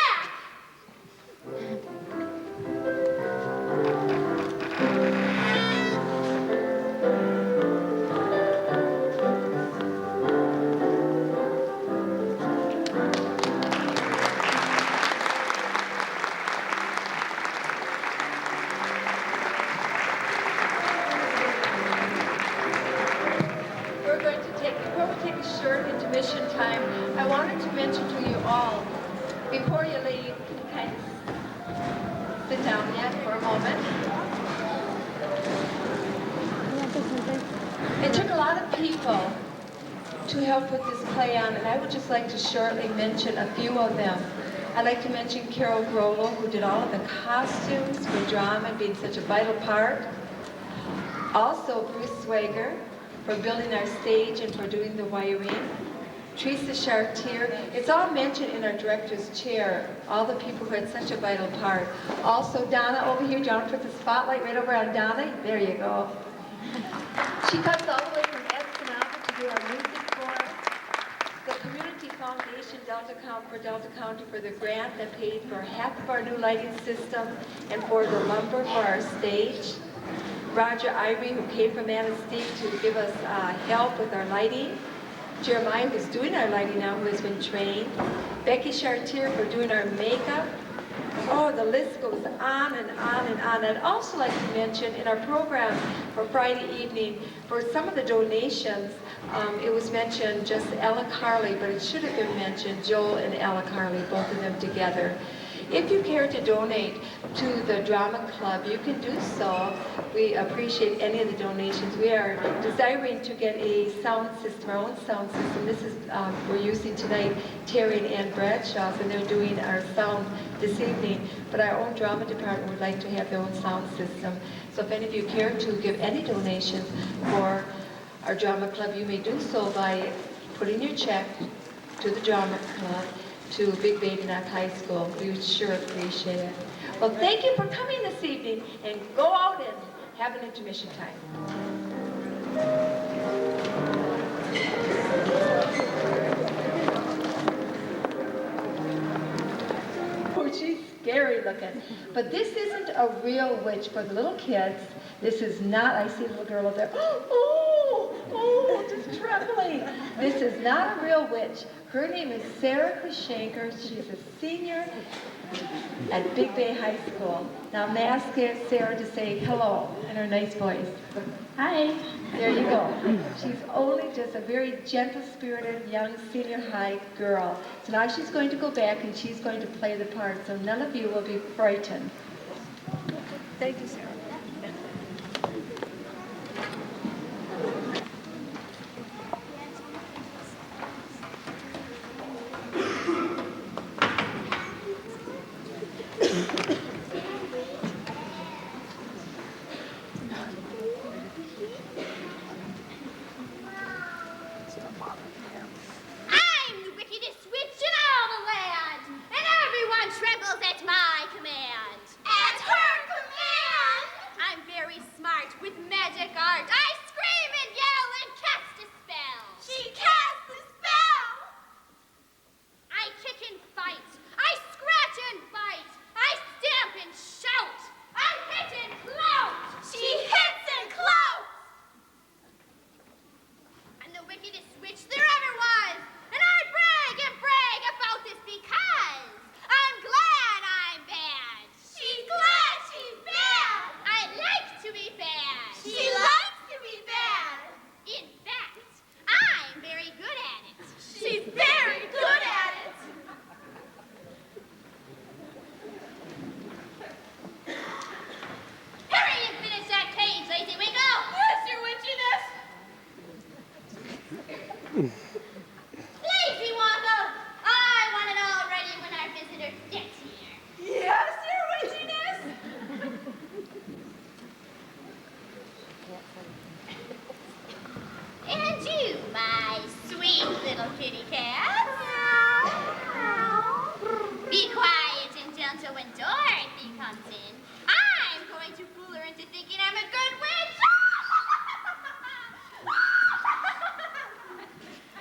Before we take a short intermission time, I wanted to mention to you all, before you leave, can you kind of sit down yet for a moment? It took a lot of people to help put this play on, and I would just like to shortly mention a few of them. I'd like to mention Carol Grolo, who did all of the costumes for drama and being such a vital part. Also, Bruce Swager, for building our stage and for doing the wiring. Teresa Chartier. It's all mentioned in our director's chair, all the people who had such a vital part. Also, Donna over here. Donna put the spotlight right over on Donna. There you go. She comes all the way from Escanaba to do our music for us. The Community Foundation Delta County for the grant that paid for half of our new lighting system and for the lumber for our stage. Roger Ivory, who came from Manistee to give us help with our lighting. Jeremiah, who's doing our lighting now, who has been trained. Becky Chartier for doing our makeup. Oh, the list goes on and on and on. I'd also like to mention in our program for Friday evening, for some of the donations, it was mentioned just Ella Carley, but it should have been mentioned Joel and Ella Carley, both of them together. If you care to donate to the Drama Club, you can do so. We appreciate any of the donations. We are desiring to get a sound system, our own sound system. This is, we're using tonight Terry and Ann Bradshaw's, and they're doing our sound this evening. But our own drama department would like to have their own sound system. So if any of you care to give any donations for our Drama Club, you may do so by putting your check to the Drama Club, to Big Baby Knock High School. We would sure appreciate it. Well, thank you for coming this evening, and go out and have an intermission time. Oh, she's scary looking. But this isn't a real witch for the little kids. This is not, I see a little girl over there. Oh, just trembling. This is not a real witch. Her name is Sarah Kushanker. She's a senior at Big Bay High School. Now I'm going to ask Sarah to say hello in her nice voice. Hi. There you go. She's only just a very gentle-spirited young senior high girl. So now she's going to go back and she's going to play the part, so none of you will be frightened. Thank you, Sarah. I'm the wickedest witch in all the land, and everyone trembles at my command. At her command? I'm very smart with magic art. I scream and yell and cast a spell. She casts a spell! I kick and fight. I scratch and bite. I stamp and shout. I hit and clout. She hits and clouts. I'm the wickedest witch there ever was, and I brag and brag about this because I'm glad I'm bad. She's glad she's bad. I like to be bad. She likes to be bad. In fact, I'm very good at it. She's very good at it. Hurry and finish that cage, Lazy Wingo. Yes, your witchiness. Lazy Wongo, I want it all ready when our visitor gets here. Yes, your witchiness. And you, my sweet little kitty cat. Be quiet and gentle when Dorothy comes in. I'm going to fool her into thinking I'm a good witch.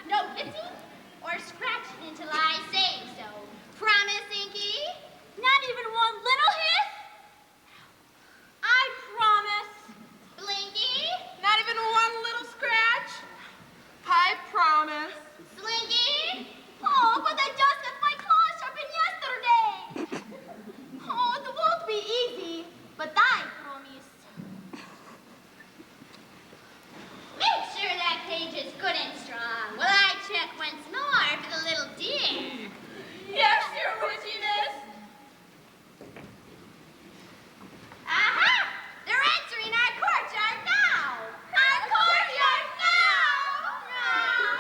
No hissing or scratching until I say so. Promise, Inky? Not even one little hiss? I promise. Blinky? Not even one little scratch? I promise. Slinky? Oh, but I just got my claws sharpened yesterday. Oh, it won't be easy, but I promise. Make sure that cage is good and strong while I check once more for the little deer. Yes, your witchiness. Aha! They're entering our courtyard now! Our courtyard now!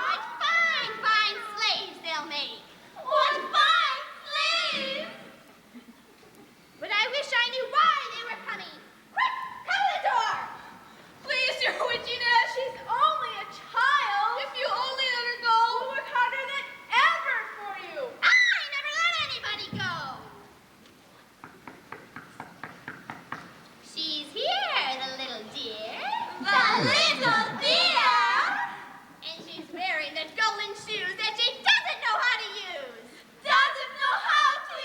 What fine, fine slaves they'll make! What fine slaves! But I wish I knew why they were coming. Quick, cover the door! Please, your witchiness. She's only a child. If you only let her go, we'll work harder than ever for you. I never let anybody go! She's here, the little dear. The little dear! And she's wearing the golden shoes that she doesn't know how to use. Doesn't know how to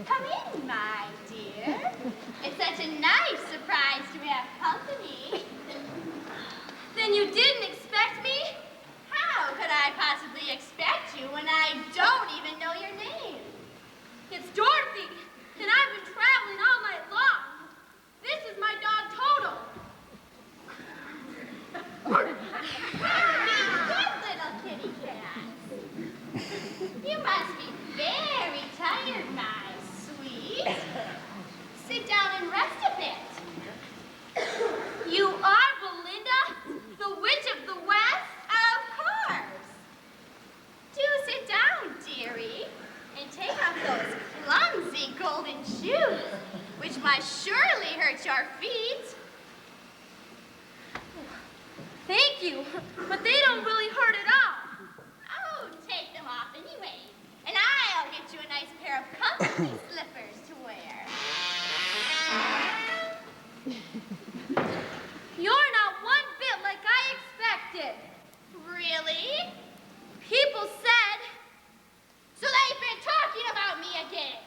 Come in, my dear. It's such a nice surprise to have company. Then you didn't expect me? How could I possibly expect you when I don't even know your name? It's Dorothy, and I've been traveling all night long. This is my dog, Toto. Be good, little kitty cat. You must be very tired, my sweet. Sit down and rest a bit. You are Belinda, the Witch of the West? Of course. Do sit down, dearie, and take off those clumsy golden shoes, which must surely hurt your feet. Thank you, but they don't really hurt at all. ugly slippers to wear. You're not one bit like I expected. Really? People said, so they've been talking about me again.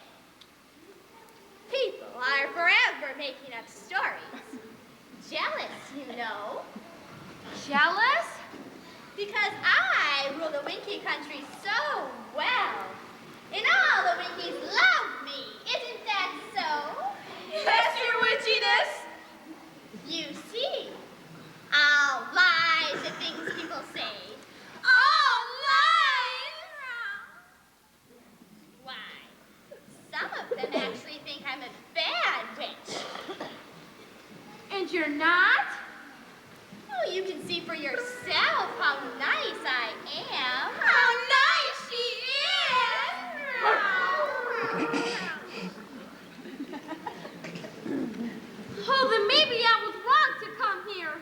People are forever making up stories. Jealous, you know. Jealous? Because I rule the Winky country so well. And all the Winkies love me. Isn't that so? Yes, your witchiness. You see, all lies the things people say. All lies! Why, some of them actually think I'm a bad witch. And you're not? Oh, you can see for yourself how nice I am. How nice she is! Oh, then maybe I was wrong to come here.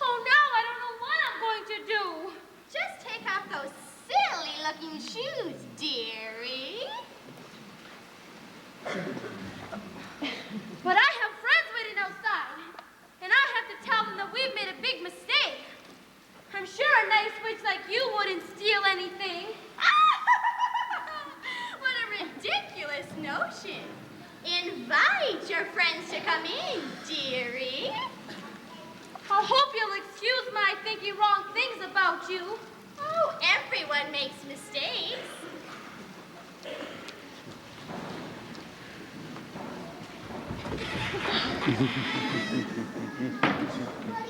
Oh, now I don't know what I'm going to do. Just take off those silly-looking shoes, dearie. But I have friends waiting outside, and I have to tell them that we've made a big mistake. I'm sure a nice witch like you wouldn't steal anything. What a ridiculous notion. Invite your friends to come in, dearie. I hope you'll excuse my thinking wrong things about you. Oh, everyone makes mistakes.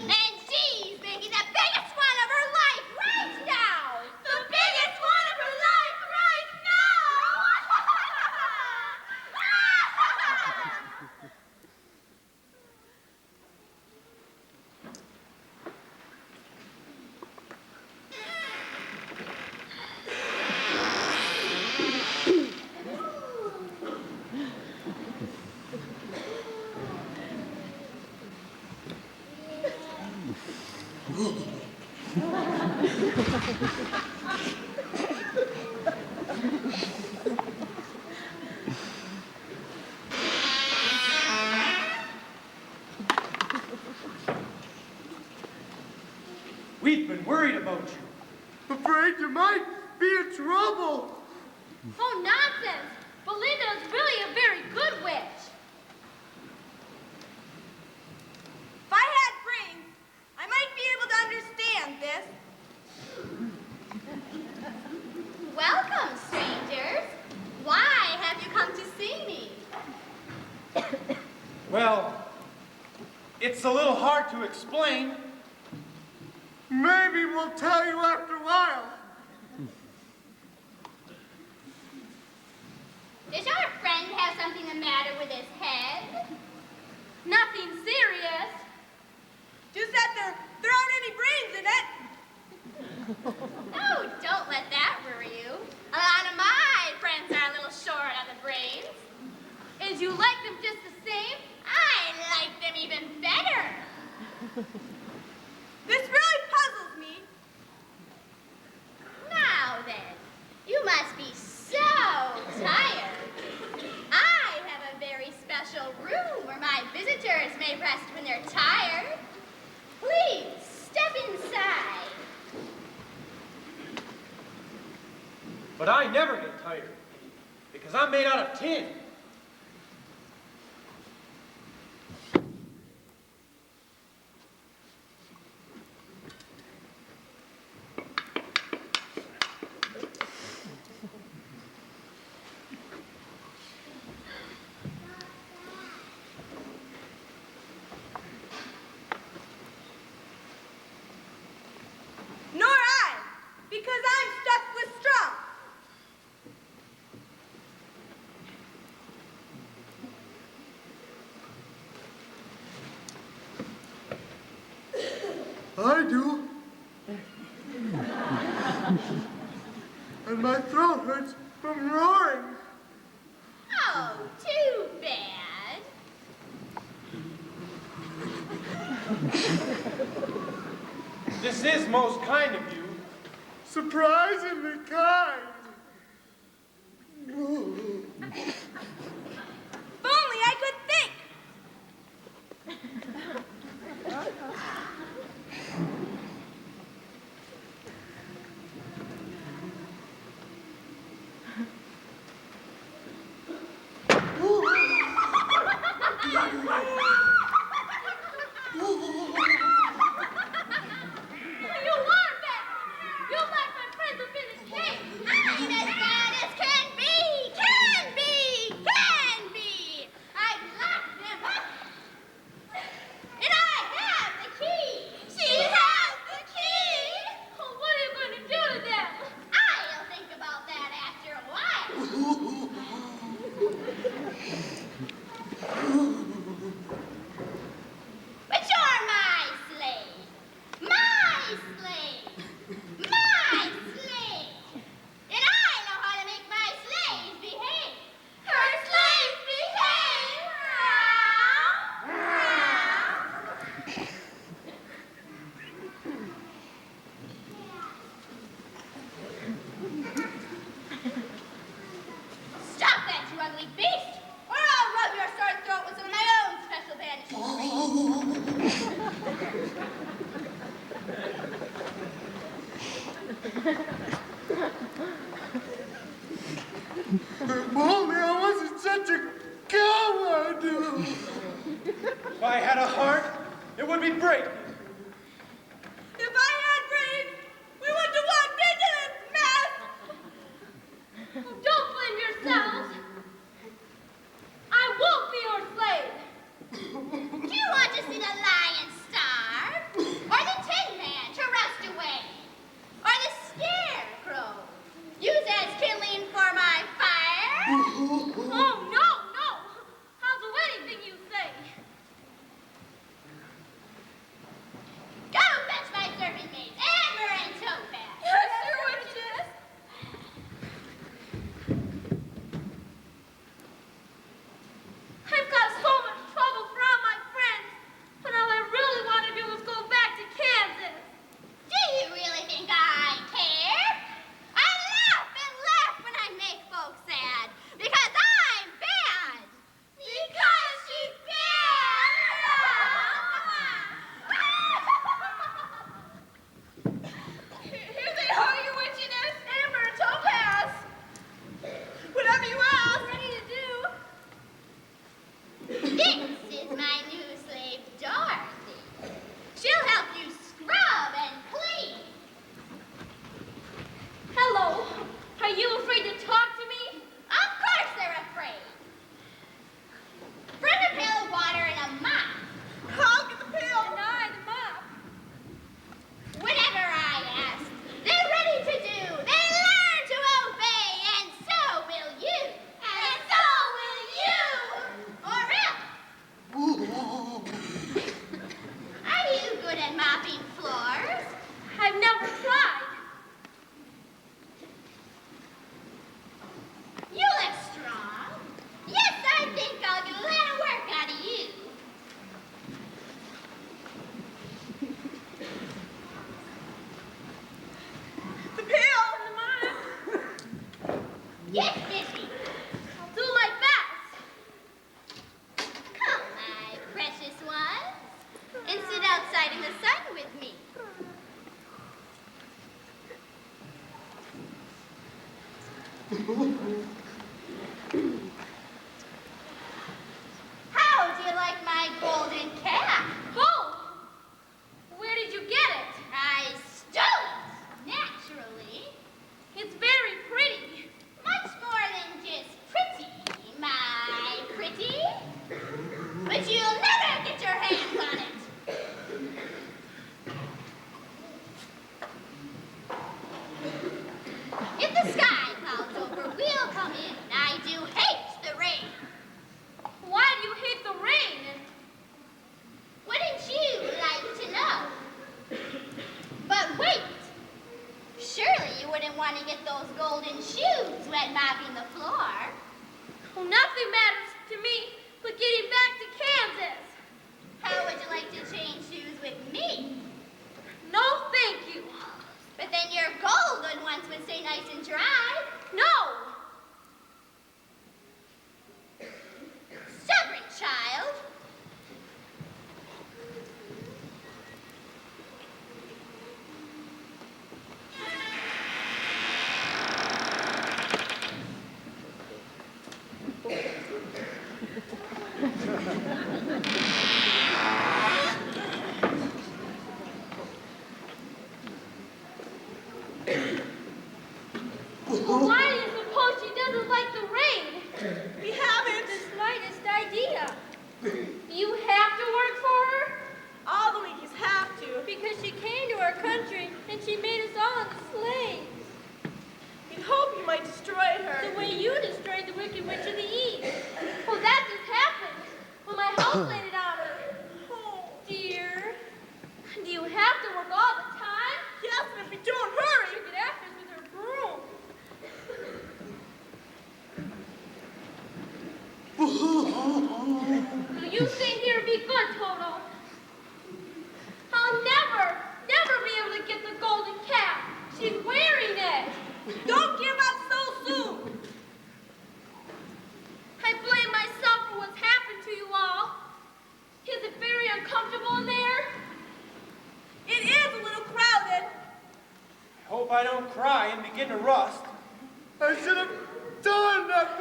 And she's making the biggest one of her life right now. The biggest one of her life right now. We've been worried about you. Afraid you might be in trouble. Oh, nonsense! Belinda is really a very good witch. If I had brains, I might be able to understand this. Welcome, strangers. Why have you come to see me? Well, it's a little hard to explain. Maybe we'll tell you after a while. Does your friend have something the matter with his head? Nothing serious. Just that they're throwing any brains in it. No, don't let that worry you. A lot of my friends are a little short on the brains. And you like them just the same? I like them even better. This really puzzles me. Now then, you must be so tired. I have a very special room where my visitors may rest when they're tired. Please, step inside. But I never get tired because I'm made out of tin. Nor I, because I'm stuffed with straw. I do. And my throat hurts from roaring. Oh, too bad. This is most kind of you. Surprisingly kind. I'm If only I wasn't such a coward. If I had a heart, it would be breaking. If I had brains, we wouldn't have walked into this mess. Don't blame yourselves. I won't be your slave. Do you want to see the lion starve? Or the tin man to rust away? Or the scarecrow use as kindling for my fire? Oh, no, no. I'll do anything you say. Go fetch my servant maids, Amber and Topaz. Yes, your witches. I've got so much trouble for all my friends, but all I really want to do is go back to Kansas. Do you really think I care? I laugh and laugh when I make folks sad because I'm bad. Because she's bad. Here they are, your witchiness. Amber and Topaz. Whatever you ask. Ready to do. This is my new slave, Dorothy. She'll help you scrub and clean. Hello. Are you afraid to talk to me? Of course they're afraid. Bring a pail of water and a mop. I'll get the pail. And I, the mop. Whatever I ask, they're ready to do. They learn to obey, and so will you. And so will you. Or else. Are you good at mopping floors? I've never tried. You look strong. Yes, I think I'll get a lot of work out of you. The pail. And the mop. Get busy. I'll do my best. Come, my precious ones, and sit outside in the sun with me. How do you like my golden cap? Oh! Where did you get it? I stole it, naturally. It's very pretty. Much more than just pretty, my pretty. But you'll never get your hands on it. If the sky clouds over, we'll come in. I do hate the rain. Why do you hate the rain? Wouldn't you like to know? But wait. Surely you wouldn't want to get those golden shoes wet mopping the floor. Well, nothing matters to me but getting back to Kansas. How would you like to change shoes with me? No, thank you. But then your golden ones would stay nice and dry. No. Stubborn child. Well, why do you suppose she doesn't like the rain? We haven't the slightest idea. You have to work for her? All the witches have to. Because she came to our country and she made us all into slaves. You'd hope you might destroy her. The way you destroyed the Wicked Witch of the East. Well, that just happened when my house landed on her. Oh, dear. Do you have to work all the time? Yes, and if we don't hurry, you get after us with her broom. So you stay here and be good, Toto. I'll never be able to get the golden cap. She's wearing it. Don't give up so soon. I blame myself for what's happened to you all. Is it very uncomfortable in there? It is a little crowded. I hope I don't cry and begin to rust. I should have done that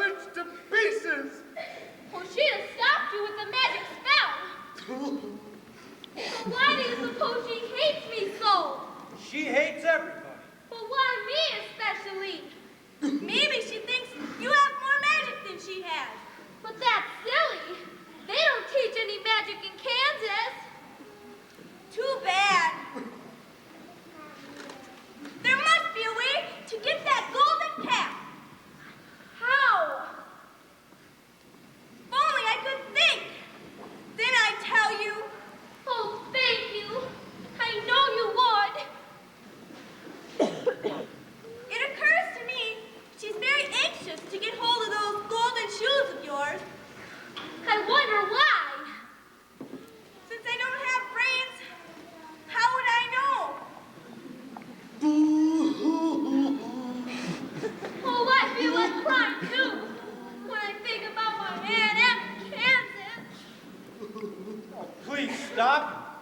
stop.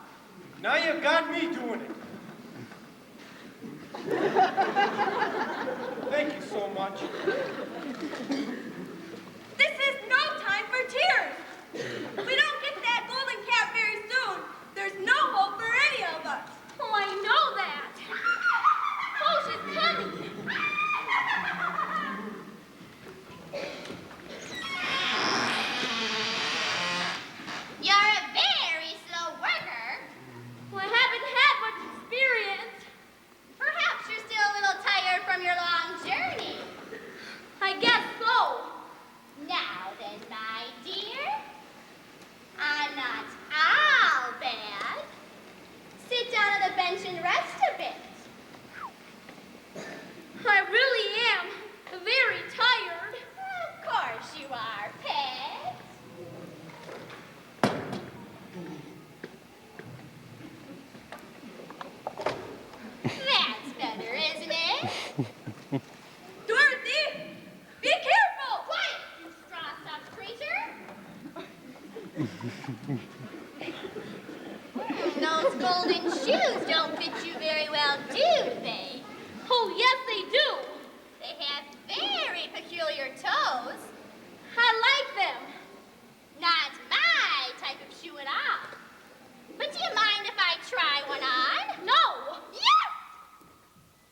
Now you've got me doing it. Thank you so much. This is no time for tears. If we don't get that golden cap very soon, there's no hope for any of us. Oh, I know that. Oh, she's coming. You're a very slow worker. Well, I haven't had much experience. Perhaps you're still a little tired from your long journey. I guess so. Now then, my dear, I'm not all bad. Sit down on the bench and rest a bit. I really am very tired. Of course you are, pet. That's better, isn't it? Dorothy, be careful! Quiet, you straw-stuffed creature! Those golden shoes don't fit you very well, do they? Oh, yes, they do. They have very peculiar toes. I like them. Not my type of shoe at all. But do you mind if I try one on? No. Yes!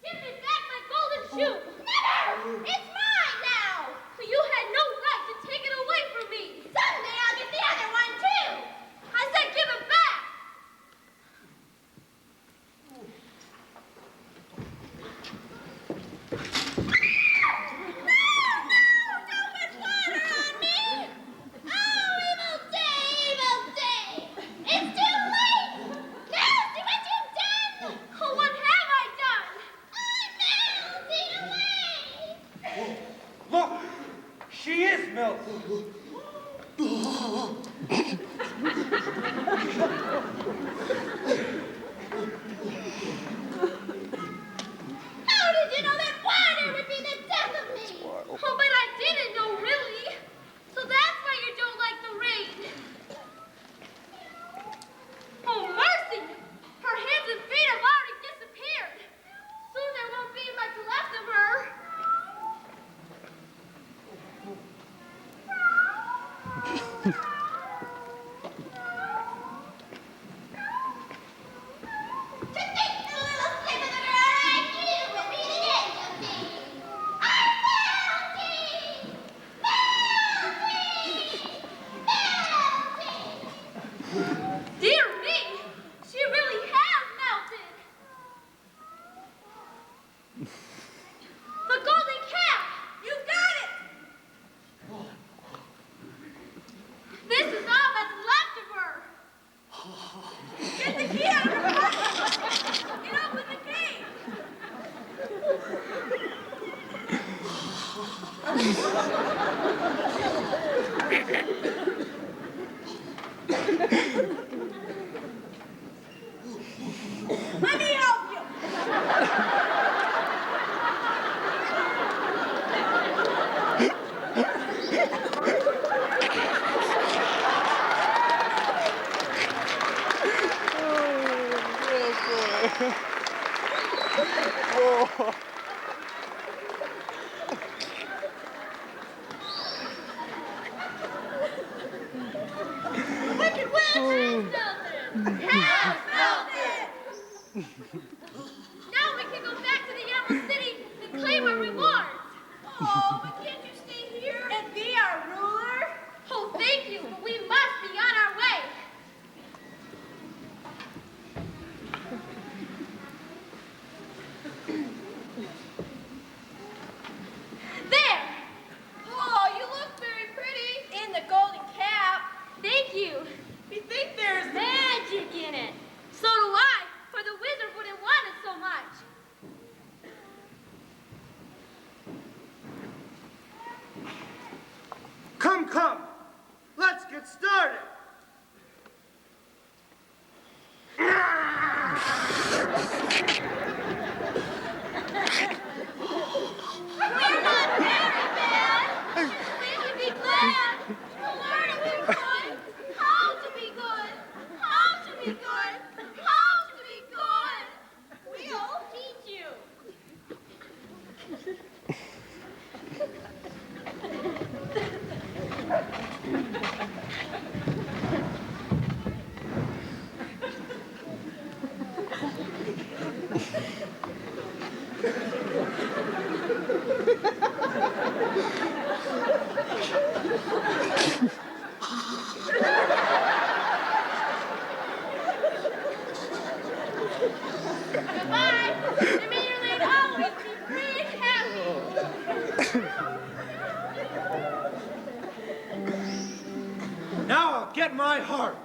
Give me back my golden shoe. Never! It's mine now! You had no right to take it away from me. Someday I'll get the other one too! I said give it back. Oh, what have I done? Look, she is melting. How did you know that water would be the death of me? Oh, but I didn't know, really. So that's why you don't like the rain. Oh, mercy! Her hands and feet have already disappeared. Soon there won't be much left of her. To think a little slip of the girl like you would be the end of me. I'm melting! Melting! Melting! Dear me, she really has melted. The golden cap! You got it! This is all that's left of her. Get the key out of her pocket! Get up with the key! Let me help you! Wicked witch! Has melted! Now we can go back to the Emerald City and claim our rewards. Oh, but can't you stay here and be our ruler? Oh, thank you, but we must be on our way. There! Oh, you look very pretty in the golden cap. Thank you. We think there's Magic in it. So do I, for the wizard wouldn't want it so much. Come, come. Let's get started. We're not very bad. We should be glad. To learn to be good. How to be good. How to be get my heart.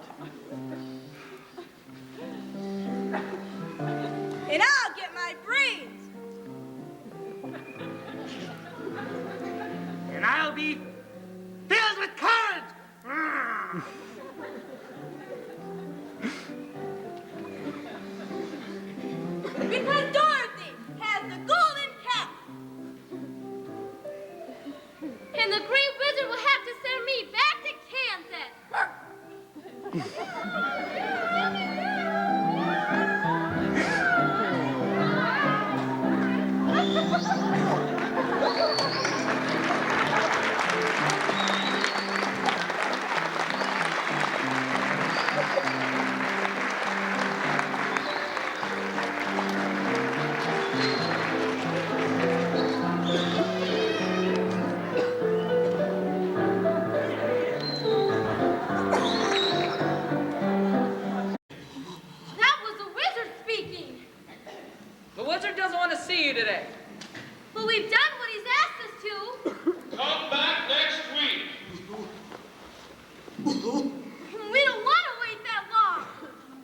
And I'll get my brains. And I'll be filled with courage. Because Dorothy has the golden cap. And the Green Wizard will have to send me back to Kansas. That was the wizard speaking. The wizard doesn't want to see you today. But we've done what he's asked us to. Come back next week. We don't want to wait that long.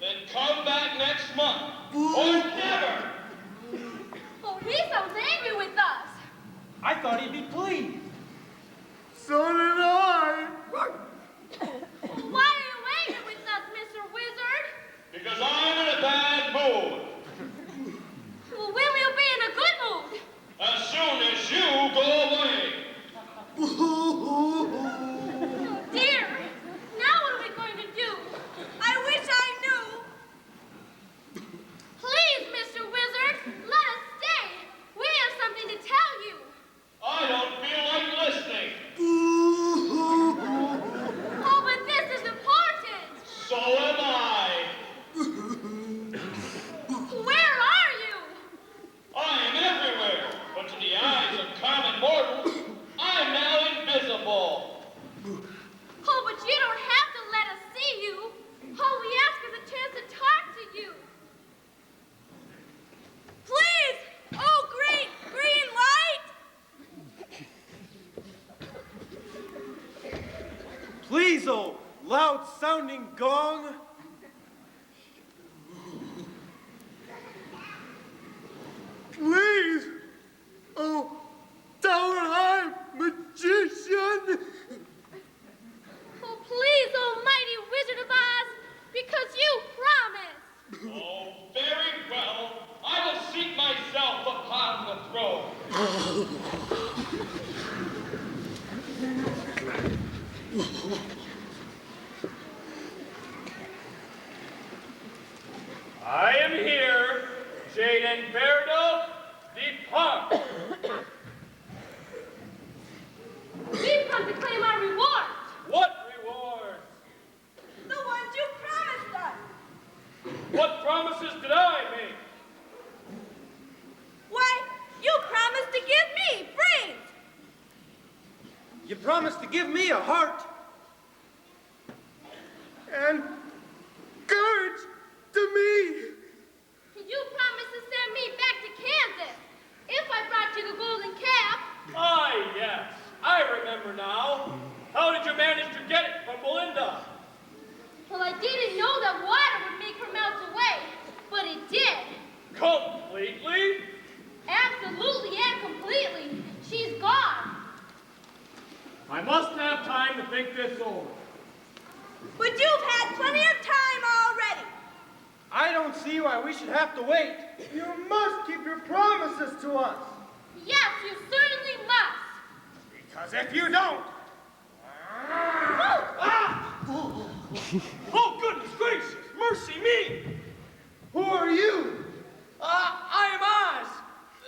Then come back next month. Or never. Oh, he sounds angry with us. I thought he'd be pleased. So did I. Why are you angry with us, Mr. Wizard? Because I'm in a bad mood. Well, when will you be in a good mood? As soon as you go away. Oh, dear. Now what are we going to do? I wish I knew. Please, Mr. Wizard, let us stay. We have something to tell you. I don't feel like listening. Oh, but this is important. So am I. Where are you? I am everywhere. But to the eyes of common mortals, I am now invisible. Oh, but you don't have to let us see you. All we ask is a chance to talk to you. Please. Oh, green light. Please, oh loud-sounding gong. Please. Oh, Tower High Magician. Oh, please, almighty Wizard of Oz, because you promised. Oh, very well. I will seat myself upon the throne. I am here, Jaden Fairdo, depart. We've come to claim our rewards. What rewards? The ones you promised us. What promises did I make? Why, you promised to give me brains. You promised to give me a heart. And courage to me. You promised to send me back to Kansas if I brought you the golden cap. Ah, yes. I remember now. How did you manage to get it from Belinda? Well, I didn't know that water would make her melt away, but it did. Completely? Absolutely and completely. She's gone. I must have time to think this over. But you've had plenty of time already. I don't see why we should have to wait. You must keep your promises to us. Yes, you certainly must. Because if you don't... Oh, goodness gracious! Mercy me! Who are you? I am Oz,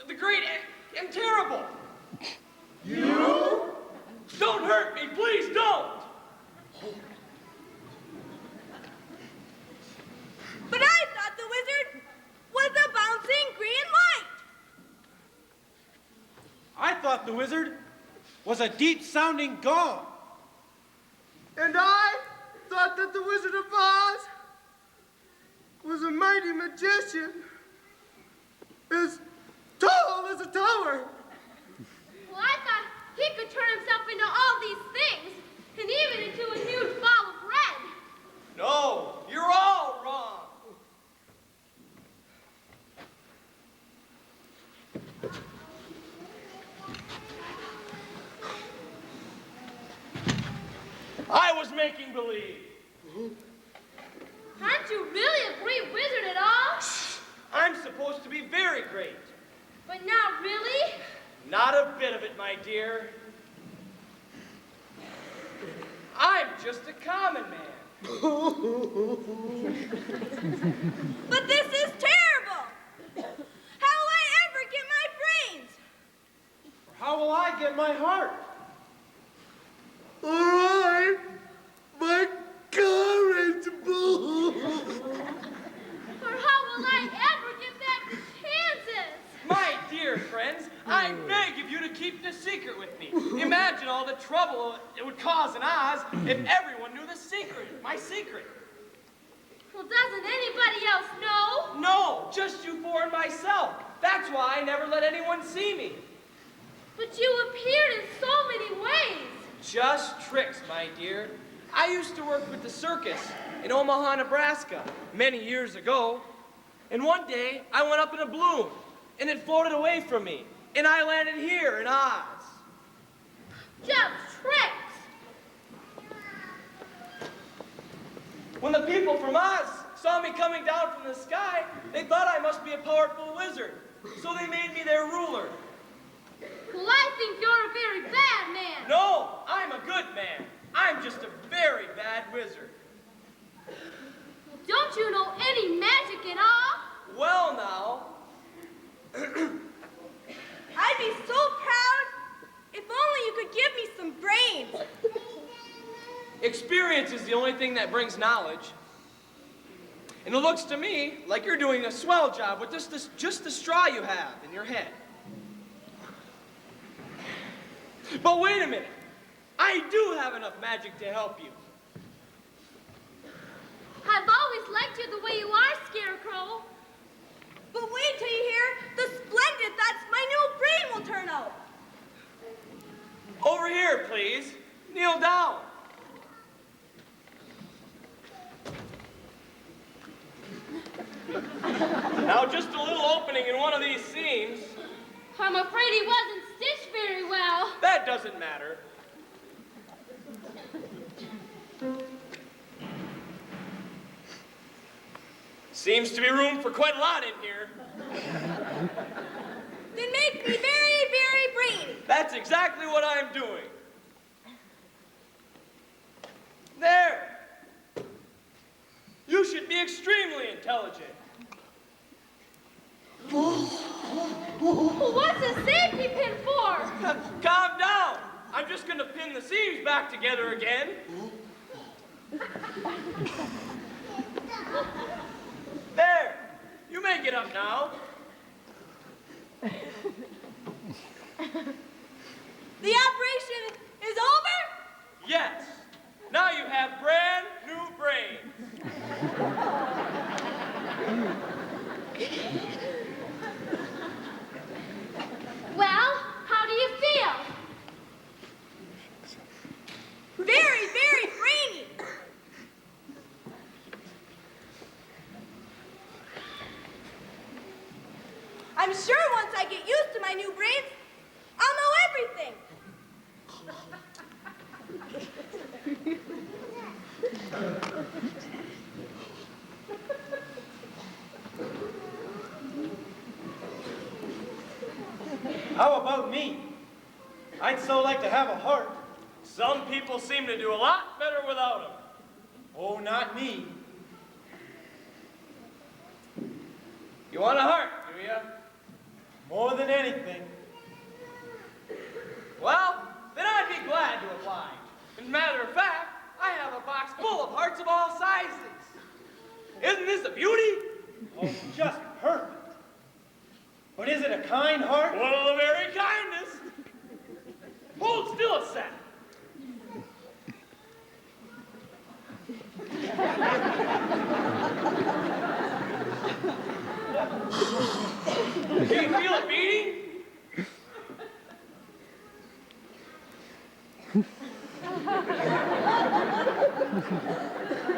the great and terrible. You? Don't hurt me, please don't! But I thought the wizard was a bouncing green light. I thought the wizard was a deep-sounding gong. And I thought that the Wizard of Oz was a mighty magician, as tall as a tower. Well, I thought he could turn himself into all these things, and even into a huge ball of red. I was making believe. Aren't you really a great wizard at all? I'm supposed to be very great. But not really? Not a bit of it, my dear. I'm just a common man. But this is terrible! How will I ever get my brains? How will I get my heart? All right, my current boo. Or how will I ever get back to Kansas? My dear friends, I beg of you to keep this secret with me. Imagine all the trouble it would cause in Oz if everyone knew the secret, my secret. Well, doesn't anybody else know? No, just you four and myself. That's why I never let anyone see me. But you appeared in so many ways. Just tricks, my dear. I used to work with the circus in Omaha, Nebraska, many years ago. And one day, I went up in a balloon, and it floated away from me, and I landed here in Oz. Just tricks. When the people from Oz saw me coming down from the sky, they thought I must be a powerful wizard, so they made me their ruler. Well, I think you're a very bad man. No, I'm a good man. I'm just a very bad wizard. Well, don't you know any magic at all? Well, now, I'd be so proud if only you could give me some brains. experience is the only thing that brings knowledge. And it looks to me like you're doing a swell job with just the straw you have in your head. But wait a minute. I do have enough magic to help you. I've always liked you the way you are, Scarecrow. But wait till you hear the splendid that my new brain will turn out. Over here, please. Kneel down. Now, just a little opening in one of these seams. I'm afraid he wasn't stitched very well. That doesn't matter. Seems to be room for quite a lot in here. Then make me very, very brainy. That's exactly what I'm doing. There. You should be extremely intelligent. Well, what's a safety pin for? Calm down. I'm just going to pin the seams back together again. There. You may get up now. The operation is over? Yes. Now you have brand new brains. Well, how do you feel? Very, very brainy. I'm sure once I get used to my new brains, I'll know everything. How about me? I'd so like to have a heart. Some people seem to do a lot better without them. Oh, not me. You want a heart, do you? More than anything. Well, then I'd be glad to oblige. As a matter of fact, I have a box full of hearts of all sizes. Isn't this a beauty? Oh, just perfect. But is it a kind heart? One of the very kindest. Hold still a sec. Do you feel it beating?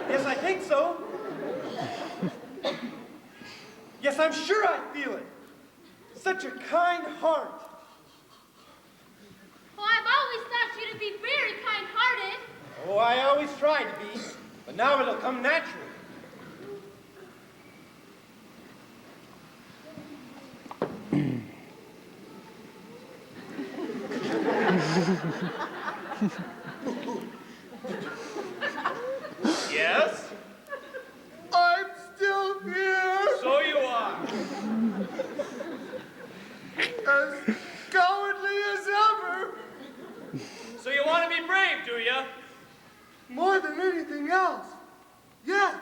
Yes, I think so. Yes, I'm sure I feel it. Such a kind heart. Well, I've always thought you to be very kind-hearted. Oh, I always tried to be, but now it'll come naturally. Yes? I'm still here. So you are. As cowardly as ever. So you want to be brave, do you? More than anything else. Yes.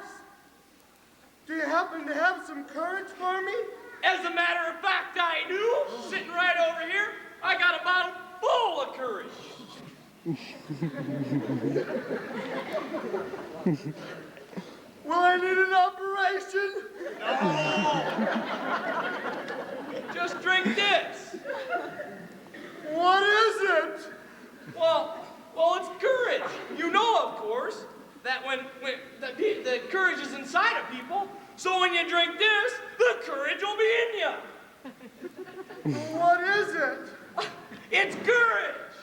Do you happen to have some courage for me? As a matter of fact, I do. Sitting right over here, I got a bottle full of courage. Will I need an operation? No. Just drink this. What is it? Well, it's courage. You know, of course, that when the courage is inside of people, so when you drink this, the courage will be in you. What is it? It's courage.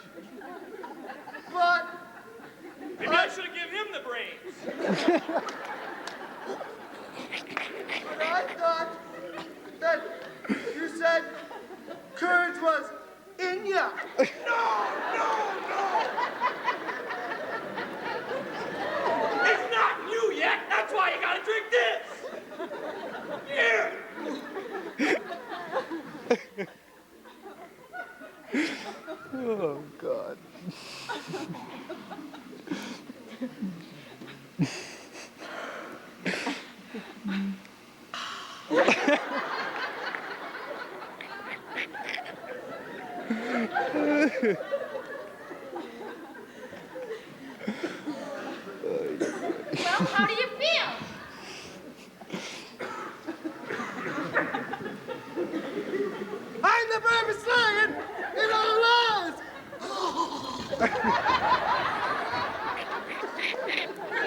But Maybe I should have given him the brains. But I thought that you said courage was in ya. No. It's not in you yet. That's why you gotta drink this. Here. Oh, God. Well, how do you feel? I'm the bravest lion in all the lands.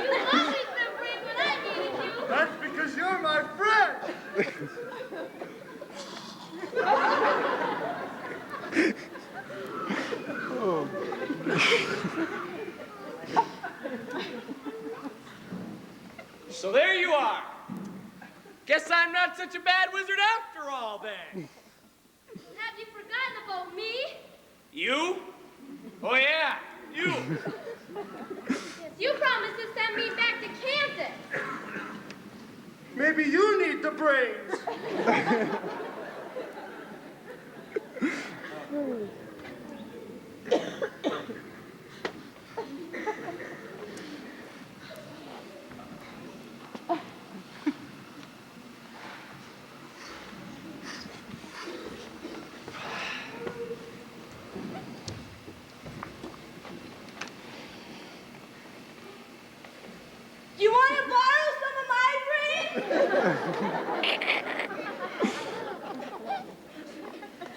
You always been brave when I needed you. That's because you're my friend. So there you are. Guess I'm not such a bad wizard after all, then. Have you forgotten about me? You? Oh, yeah, you. Yes, you promised to send me back to Kansas. Maybe you need the brains. You want to borrow some of my brains?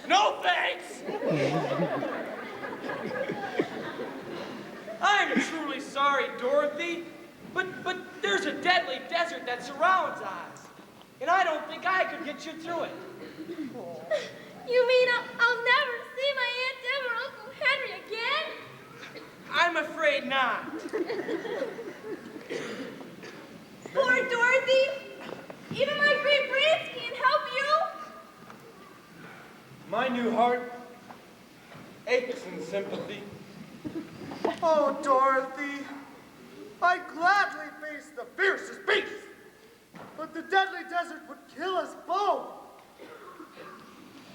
No thanks. I'm truly sorry, Dorothy, but there's a deadly desert that surrounds Oz, and I don't think I could get you through it. You mean I'll never see my Aunt Deb or Uncle Henry again? I'm afraid not. Poor Dorothy. Even my great brains can't help you. My new heart aches in sympathy. Oh, Dorothy, I'd gladly face the fiercest beast, but the deadly desert would kill us both.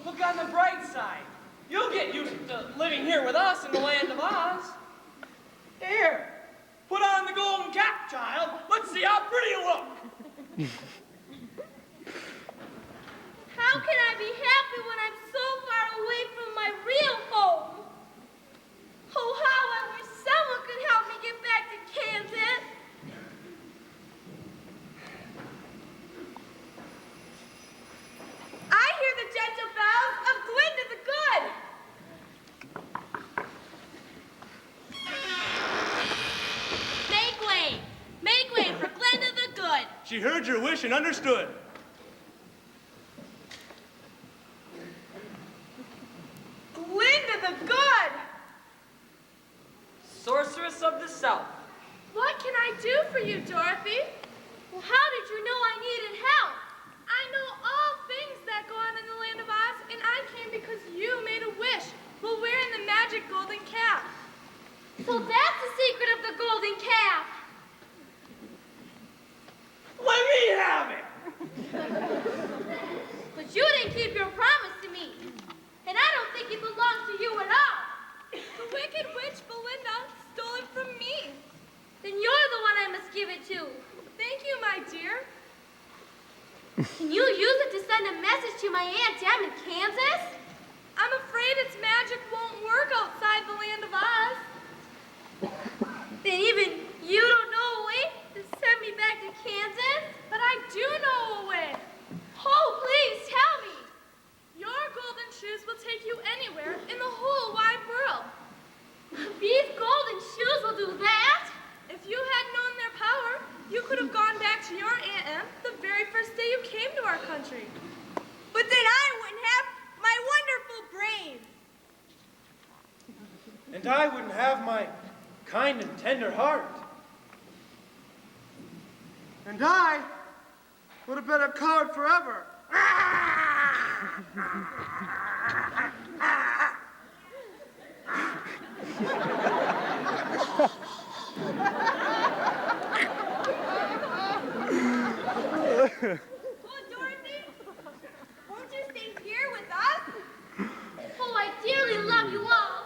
Look on the bright side. You'll get used to living here with us in the land of Oz. Here, put on the golden cap, child. Let's see how pretty you look. How can I be happy when I'm so far away from my real home? Oh, how I wish someone could help me get back to Kansas. I hear the gentle bells of Glinda the Good. Make way for Glinda the Good. She heard your wish and understood. Glinda the Good. Sorceress of the South, What can I do for you, Dorothy? Well, how did you know I needed help? I know all things that go on in the land of Oz, and I came because you made a wish while wearing the magic golden cap. So that's the secret of the golden cap. Let me have it! But you didn't keep your promise to me, and I don't think it belongs to you at all. The wicked witch Belinda stole it from me. Then you're the one I must give it to. Thank you, my dear. Can you use it to send a message to my Aunt Em in Kansas? I'm afraid its magic won't work outside the land of Oz. Then even you don't know a way to send me back to Kansas? But I do know a way. Oh, please tell me. Your golden shoes will take you anywhere in the whole wide world. These golden shoes will do that? If you had known their power, you could have gone back to your Aunt Em the very first day you came to our country. But then I wouldn't have my wonderful brains. And I wouldn't have my kind and tender heart. And I would have been a coward forever. Oh, Dorothy, won't you stay here with us? Oh, I dearly love you all.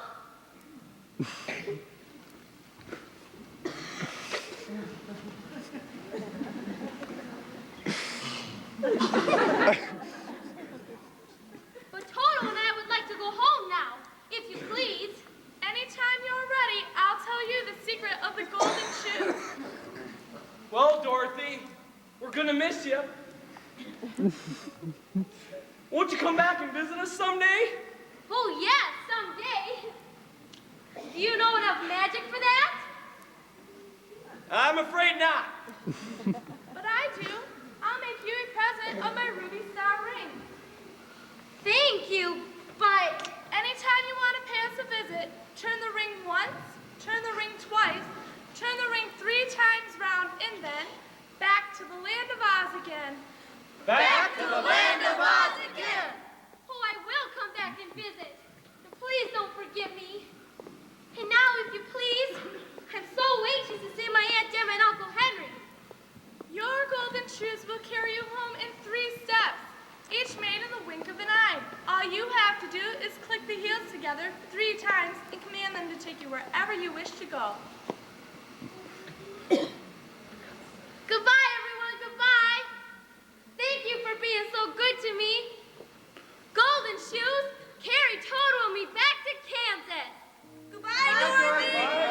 But Toto and I would like to go home now, if you please. Anytime you're ready, I'll tell you the secret of the golden shoes. Well, Dorothy, we're gonna miss you. Won't you come back and visit us someday? Oh, yes, someday. Do you know enough magic for that? I'm afraid not. But I do. I'll make you a present of my ruby star ring. Thank you, but Anytime you want to pay us a visit, turn the ring once, turn the ring twice, turn the ring 3 times round, and then back to the land of Oz again. Back to the land of Oz again. Oh, I will come back and visit. But please don't forget me. And now, if you please, I'm so anxious to see my Aunt Em and Uncle Henry. Your golden shoes will carry you home in 3 steps, each made in the wink of an eye. All you have to do is click the heels together 3 times and command them to take you wherever you wish to go. Goodbye, everyone, goodbye. Thank you for being so good to me. Golden shoes, carry Toto and me back to Kansas. Goodbye, Dorothy!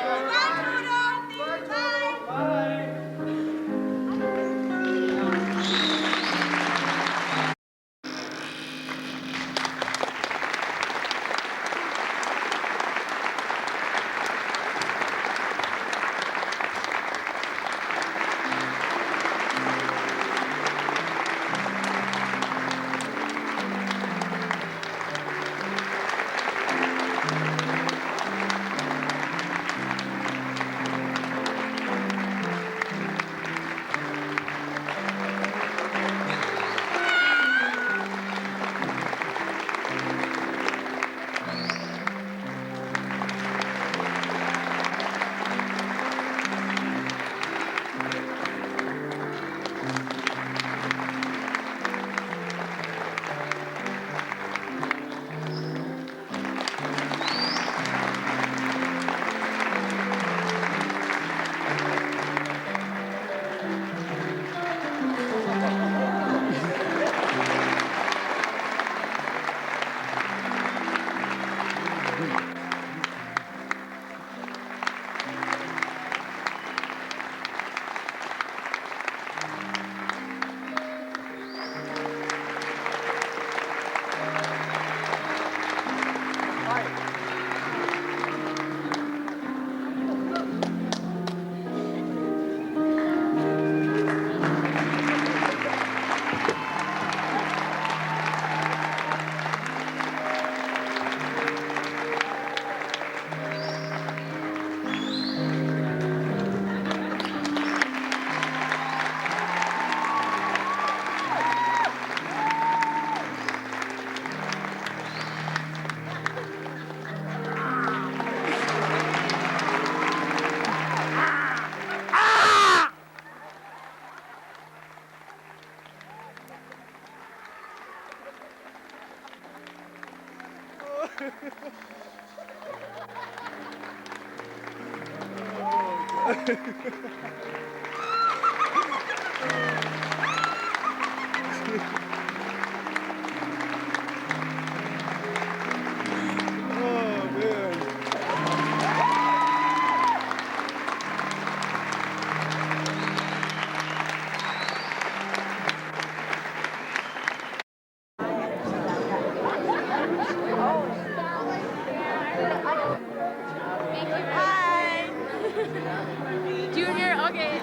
Junior, okay.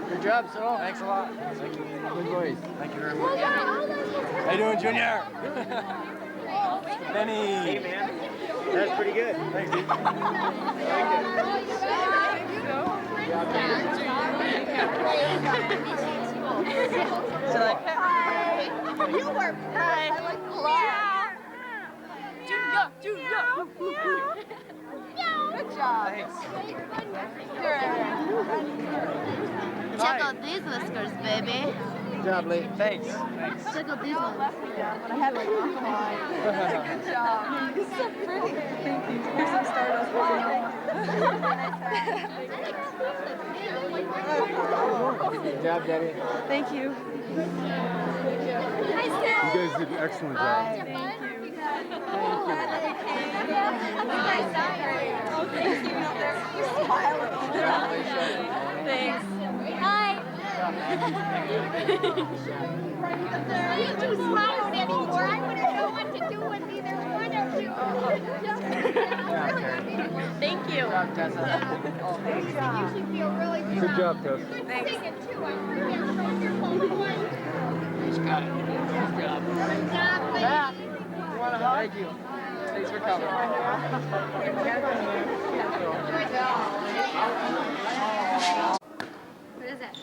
Good job, Cyril. Thanks a lot. Thank you. Good boys. Thank you very much. How you doing, Junior? Benny. Hey, man. That's pretty good. Thanks, dude. You were hi. Junior. Good job. Thanks. Check out these whiskers, baby. Good job, Lee. Thanks. Check out these ones. But I had like Good job. You're so pretty. Thank you. Here's some Stardust. Good job, Debbie. Thank you. You guys did an excellent job. Thank you. Thanks. Hi. You too smiled anymore. I wouldn't know what to do with either one of you. Thank you. Good job, Tessa. You should feel really proud. Good job, Tessa. Good singing too. I'm really wonderful one. Nice guy. Good job. Matt, you want a hug? Thank you. Thanks for coming. What is that?